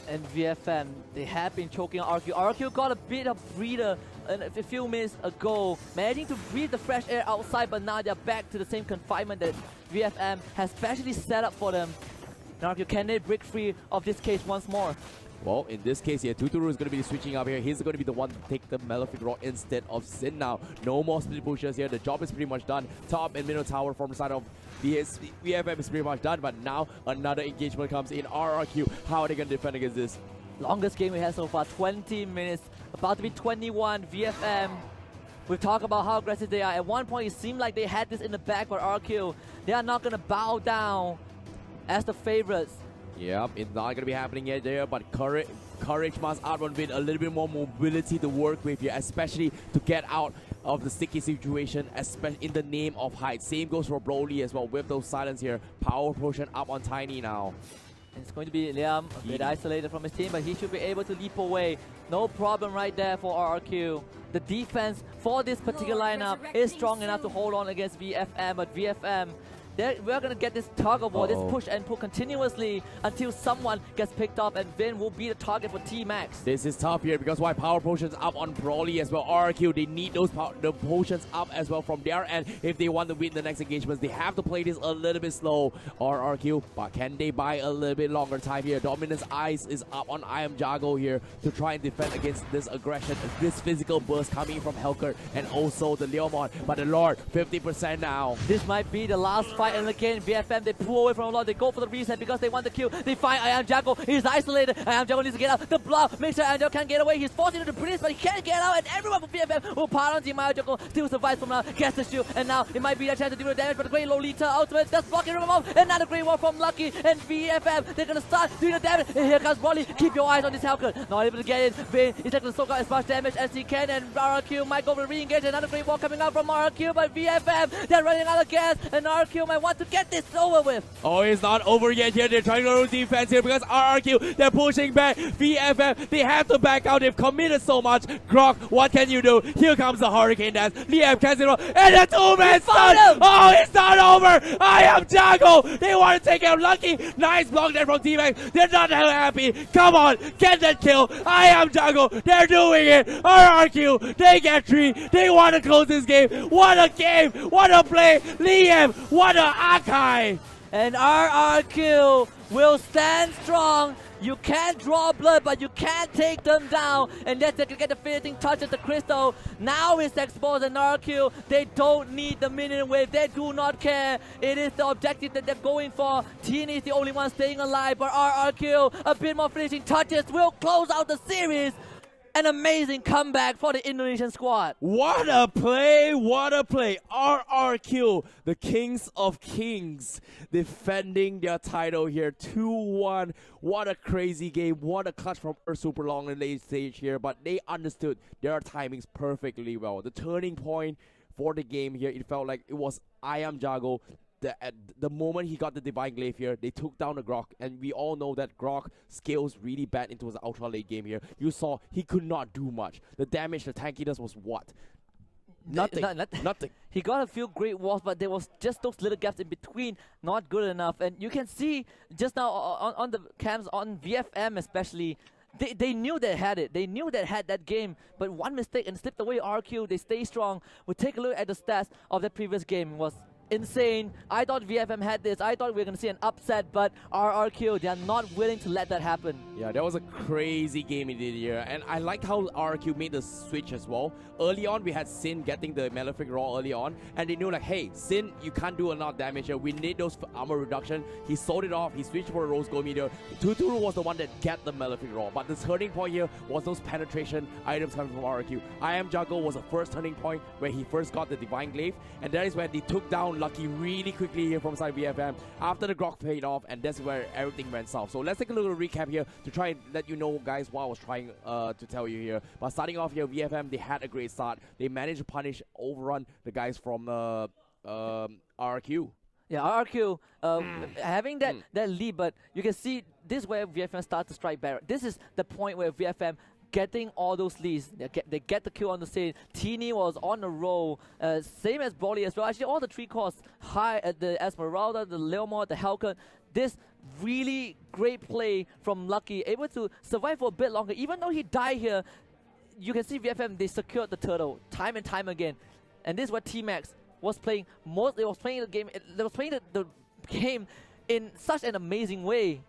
And VFM, they have been choking on RRQ. RRQ got a bit of breather a few minutes ago, managing to breathe the fresh air outside, but now they're back to the same confinement that VFM has specially set up for them. And RRQ, can they break free of this case once more? Well, in this case here, Tutoru is going to be switching up here. He's going to be the one to take the Malefic Rock instead of Sin now. No more split pushes here. The job is pretty much done. Top and middle tower from the side of VFM is pretty much done, but now another engagement comes in. RRQ, how are they going to defend against this? Longest game we had so far, 20 minutes. About to be 21. VFM, we've talked about how aggressive they are. At one point, it seemed like they had this in the back, but RRQ, they are not going to bow down as the favorites. Yep, it's not going to be happening yet there, but Courage must outrun with a little bit more mobility to work with here, especially to get out of the sticky situation, especially in the name of Hyde. Same goes for Broly as well with those silence here. Power potion up on Tiny now. It's going to be Liam, a bit isolated from his team, but he should be able to leap away. No problem right there for RRQ. The defense for this particular lineup is strong enough to hold on against VFM, but VFM, we're going to get this tug of war, this push and pull continuously until someone gets picked up, and Vin will be the target for T-Max. This is tough here because why power potions up on Broly as well. RRQ, they need those the potions up as well from their end if they want to win the next engagements. They have to play this a little bit slow. RRQ, but can they buy a little bit longer time here? Dominance Eyes is up on I Am Jago here to try and defend against this aggression, this physical burst coming from Helker and also the Leomon. But the Lord, 50% now. This might be the last fight. And again, VFM, they pull away from a lot. They go for the reset because they want the kill. They find I Am Jago. He's isolated. I Am Jago needs to get out. The block makes sure I Am Jago can't get away. He's forced into the Prince, but he can't get out. And everyone from VFM will pile on Team I Am Jago. Still survives from now. Gets the shield. And now it might be a chance to do the damage. But the Great Lolita ultimate does block him off. And now the Great Wall from Lucky and VFM. They're going to start doing the damage. And here comes Broly. Keep your eyes on this Helker. Not able to get in. Vin is going to soak out as much damage as he can. And RRQ might go for re-engage. Another Great Wall coming out from RRQ. But VFM, they're running out of gas. And RRQ might want to get this over with. Oh, it's not over yet here. They're trying to do defense here because RRQ, they're pushing back. VFM, they have to back out. They've committed so much. Grok, what can you do? Here comes the Hurricane Dance. Liam Cancelo, and a two-man stun. Oh, it's not over. I Am Jago. They want to take out Lucky. Nice block there from T-Max. They're not happy. Come on, get that kill. I Am Jago. They're doing it. RRQ, they get 3. They want to close this game. What a game. What a play. Liam, what a Akai. And RRQ will stand strong. You can't draw blood, but you can't take them down. And yes, they can get the finishing touch at the crystal. Now it's exposed, and RRQ, they don't need the minion wave. They do not care. It is the objective that they're going for. Teeny is the only one staying alive, but RRQ, a bit more finishing touches, will close out the series. An amazing comeback for the Indonesian squad. What a play, what a play. RRQ, the Kings of Kings, defending their title here, 2-1. What a crazy game, what a clutch from super long in the late stage here, but they understood their timings perfectly well. The turning point for the game here, it felt like it was I Am Jago. At the moment he got the Divine Glaive here, they took down the Grok, and we all know that Grok scales really bad into his ultra late game here. You saw he could not do much. The damage, the tankiness was what? Nothing. Nothing. He got a few great walls, but there was just those little gaps in between, not good enough. And you can see just now on the cams, on VFM especially, they knew they had it. They knew they had that game, but one mistake and slipped away RQ. They stay strong. We'll take a look at the stats of the previous game. It was insane. I thought VFM had this. I thought we were going to see an upset, but RRQ, they are not willing to let that happen. Yeah, that was a crazy game indeed here. And I liked how RRQ made the switch as well. Early on, we had Sin getting the Malefic Raw early on, and they knew like, hey, Sin, you can't do a lot of damage here. We need those armor reduction. He sold it off. He switched for a Rose Gold Meteor. Tuturu was the one that get the Malefic Raw. But the turning point here was those penetration items coming from RRQ. I Am Jago was the first turning point where he first got the Divine Glaive, and that is when they took down Lucky really quickly here from side VFM after the Grok paid off, and that's where everything went south. So let's take a little recap here to try and let you know, guys, what I was trying to tell you here. But starting off here, VFM, they had a great start. They managed to punish, overrun the guys from RRQ. Yeah, RRQ having that lead, but you can see this is where VFM starts to strike back. This is the point where VFM getting all those leads. They get the kill on the scene. Teeny was on the roll. Same as Broly as well. Actually, all the three cores high at the Esmeralda, the Leomord, the Helcon. This really great play from Lucky, able to survive for a bit longer. Even though he died here, you can see VFM, they secured the turtle time and time again. And this is what T-Max was playing most. They was playing the game. They was playing the game in such an amazing way.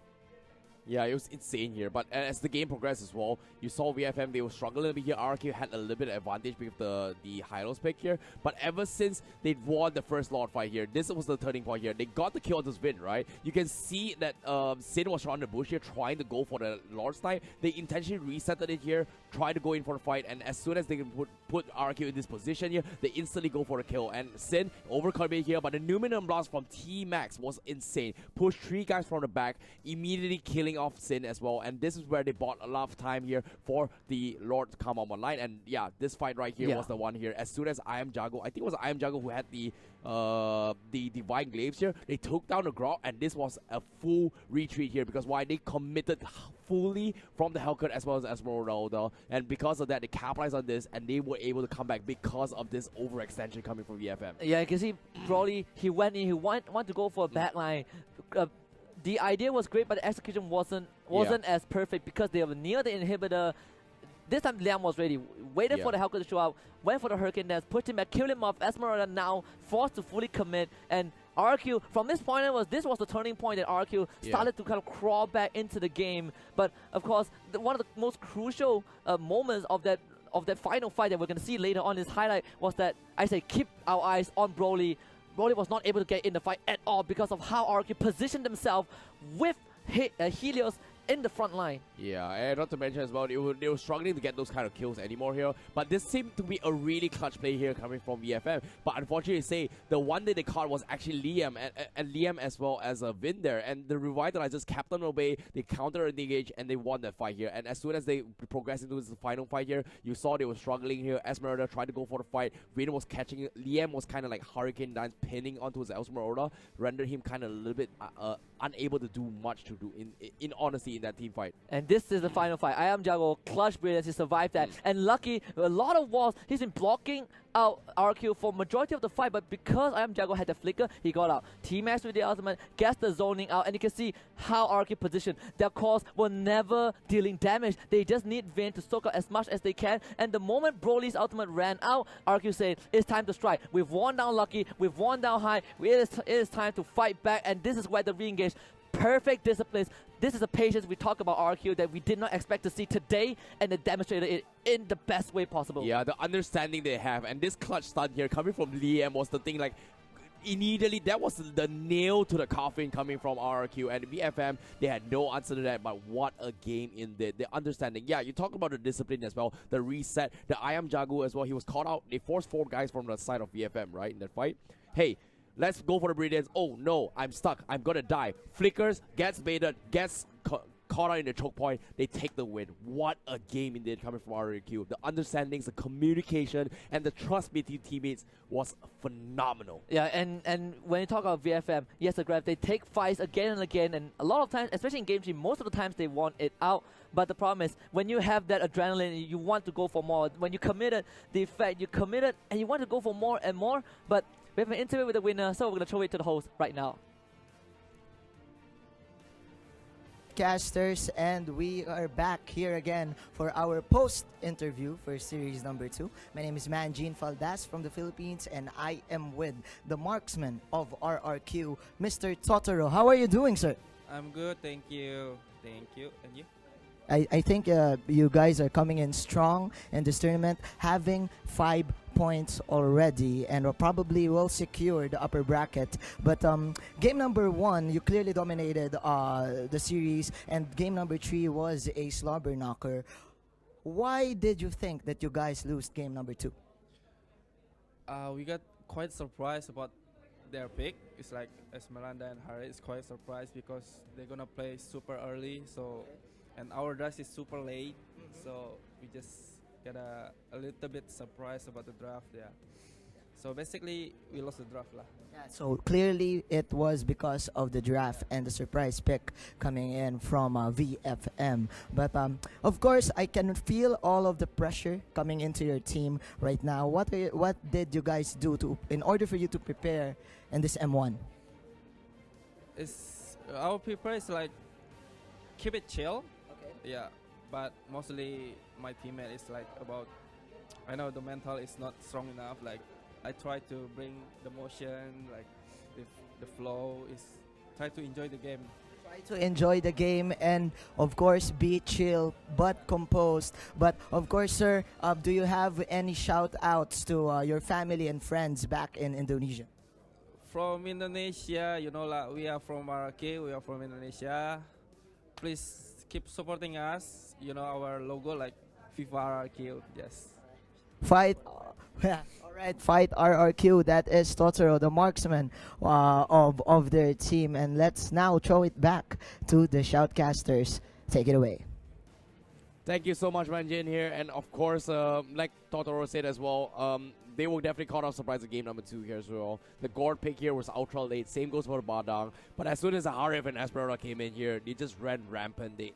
Yeah, it was insane here. But as the game progressed as well, you saw VFM, they were struggling a bit here. RRQ had a little bit of advantage with the Hylos pick here. But ever since they won the first Lord fight here, this was the turning point here. They got the kill on this win, right? You can see that Sin was around the bush here trying to go for the Lord snipe. They intentionally resetted it here, tried to go in for the fight. And as soon as they can put RRQ in this position here, they instantly go for the kill. And Sin overcome it here. But the Numinum Blast from T-Max was insane. Pushed 3 guys from the back, immediately killing off Sin as well, and this is where they bought a lot of time here for the Lord to come up online. And yeah, this fight right here was the one here. As soon as I Am Jago, I think it was I Am Jago who had the Divine Glaives here, they took down the Grok, and this was a full retreat here because why? They committed fully from the Hellcat as well as Esmeralda, and because of that, they capitalized on this, and they were able to come back because of this overextension coming from VFM. Yeah, you can see Broly, he went in, he want to go for a backline. The idea was great, but the execution wasn't as perfect because they were near the inhibitor. This time Liam was ready, waited for the Hellcat to show up, went for the Hurricane Dance, pushed him back, killed him off. Esmeralda now forced to fully commit, and RRQ, from this point onwards, this was the turning point that RRQ started to kind of crawl back into the game. But of course, one of the most crucial moments of that final fight that we're going to see later on, this highlight, was that I say keep our eyes on Broly. Broly was not able to get in the fight at all because of how RRQ positioned themselves with Helios in the front line. Yeah, and not to mention as well, they were struggling to get those kind of kills anymore here. But this seemed to be a really clutch play here coming from VFM. But unfortunately, the one that they caught was actually Liam, and Liam as well as Vin there. And the Revitalizers kept them obey, they counter-engage, and they won that fight here. And as soon as they progressed into this final fight here, you saw they were struggling here. Esmeralda tried to go for the fight. Vin was catching, Liam was kind of like Hurricane Dance pinning onto his Esmeralda, rendered him kind of a little bit unable to do much to do in honesty. in that team fight. And this is the final fight. I Am Jago, clutch brilliance, he survived that. And lucky, a lot of walls, he's been blocking out RRQ for majority of the fight, but because I Am Jago had the flicker, he got out. T-Max with the ultimate, gets the zoning out, and you can see how RRQ positioned. Their cores were never dealing damage. They just need Vayne to soak out as much as they can, and the moment Broly's ultimate ran out, RRQ said, it's time to strike. We've worn down Lucky, we've worn down High, it is time to fight back, and this is where the re-engage. Perfect disciplines. This is a patience we talk about RRQ that we did not expect to see today, and they demonstrated it in the best way possible. Yeah, the understanding they have, and this clutch stun here coming from Liam was the thing, like, immediately that was the nail to the coffin coming from RRQ, and VFM, they had no answer to that, but what a game in there. The understanding, yeah, you talk about the discipline as well, the reset, the I Am Jago as well, he was caught out. They forced 4 guys from the side of VFM, right, in that fight. Hey, let's go for the brilliance. Oh no, I'm stuck. I'm gonna die. Flickers, gets baited, gets caught out in the choke point. They take the win. What a game indeed coming from RRQ. The understandings, the communication, and the trust between teammates was phenomenal. Yeah, and when you talk about VFM, yes, the Grab, they take fights again and again, and a lot of times, especially in Game 3, most of the times they want it out. But the problem is, when you have that adrenaline, you want to go for more. When you committed the effect, you committed, and you want to go for more and more, but we have an interview with the winner, so we're going to throw it to the host right now. Casters, and we are back here again for our post-interview for series number 2. My name is Manjin Faldas from the Philippines, and I am with the marksman of RRQ, Mr. Totoro. How are you doing, sir? I'm good, thank you. Thank you. And you? I think you guys are coming in strong in this tournament, having 5 points already, and probably will secure the upper bracket. But game number 1, you clearly dominated the series, and game number 3 was a slobber knocker. Why did you think that you guys lose game number 2? We got quite surprised about their pick. It's like Esmeralda and Harry is quite surprised because they're gonna play super early, so and our draft is super late, so we just get a little bit surprised about the draft. Yeah, so basically we lost the draft lah. Yeah, so clearly it was because of the draft and the surprise pick coming in from VFM. But of course, I can feel all of the pressure coming into your team right now. What did you guys do in order for you to prepare in this M1? It's our prepare is like keep it chill. Yeah, but mostly my teammate is like about, I know the mental is not strong enough. Like I try to bring the motion, like the flow is try to enjoy the game. Try to enjoy the game and of course be chill but composed. But of course, sir, do you have any shout outs to your family and friends back in Indonesia? From Indonesia, you know, like we are from RRQ, we are from Indonesia. Please keep supporting us. You know our logo, like FIFA RRQ. Yes. Fight. All right, fight RRQ. That is Totoro, the marksman of their team. And let's now throw it back to the shoutcasters. Take it away. Thank you so much, Manjin here. And of course, like Totoro said as well, they were definitely caught off surprise in game number 2 here as well. The Gord pick here was ultra late. Same goes for the Badang. But as soon as the Harif and Esmeralda came in here, they just ran rampant. They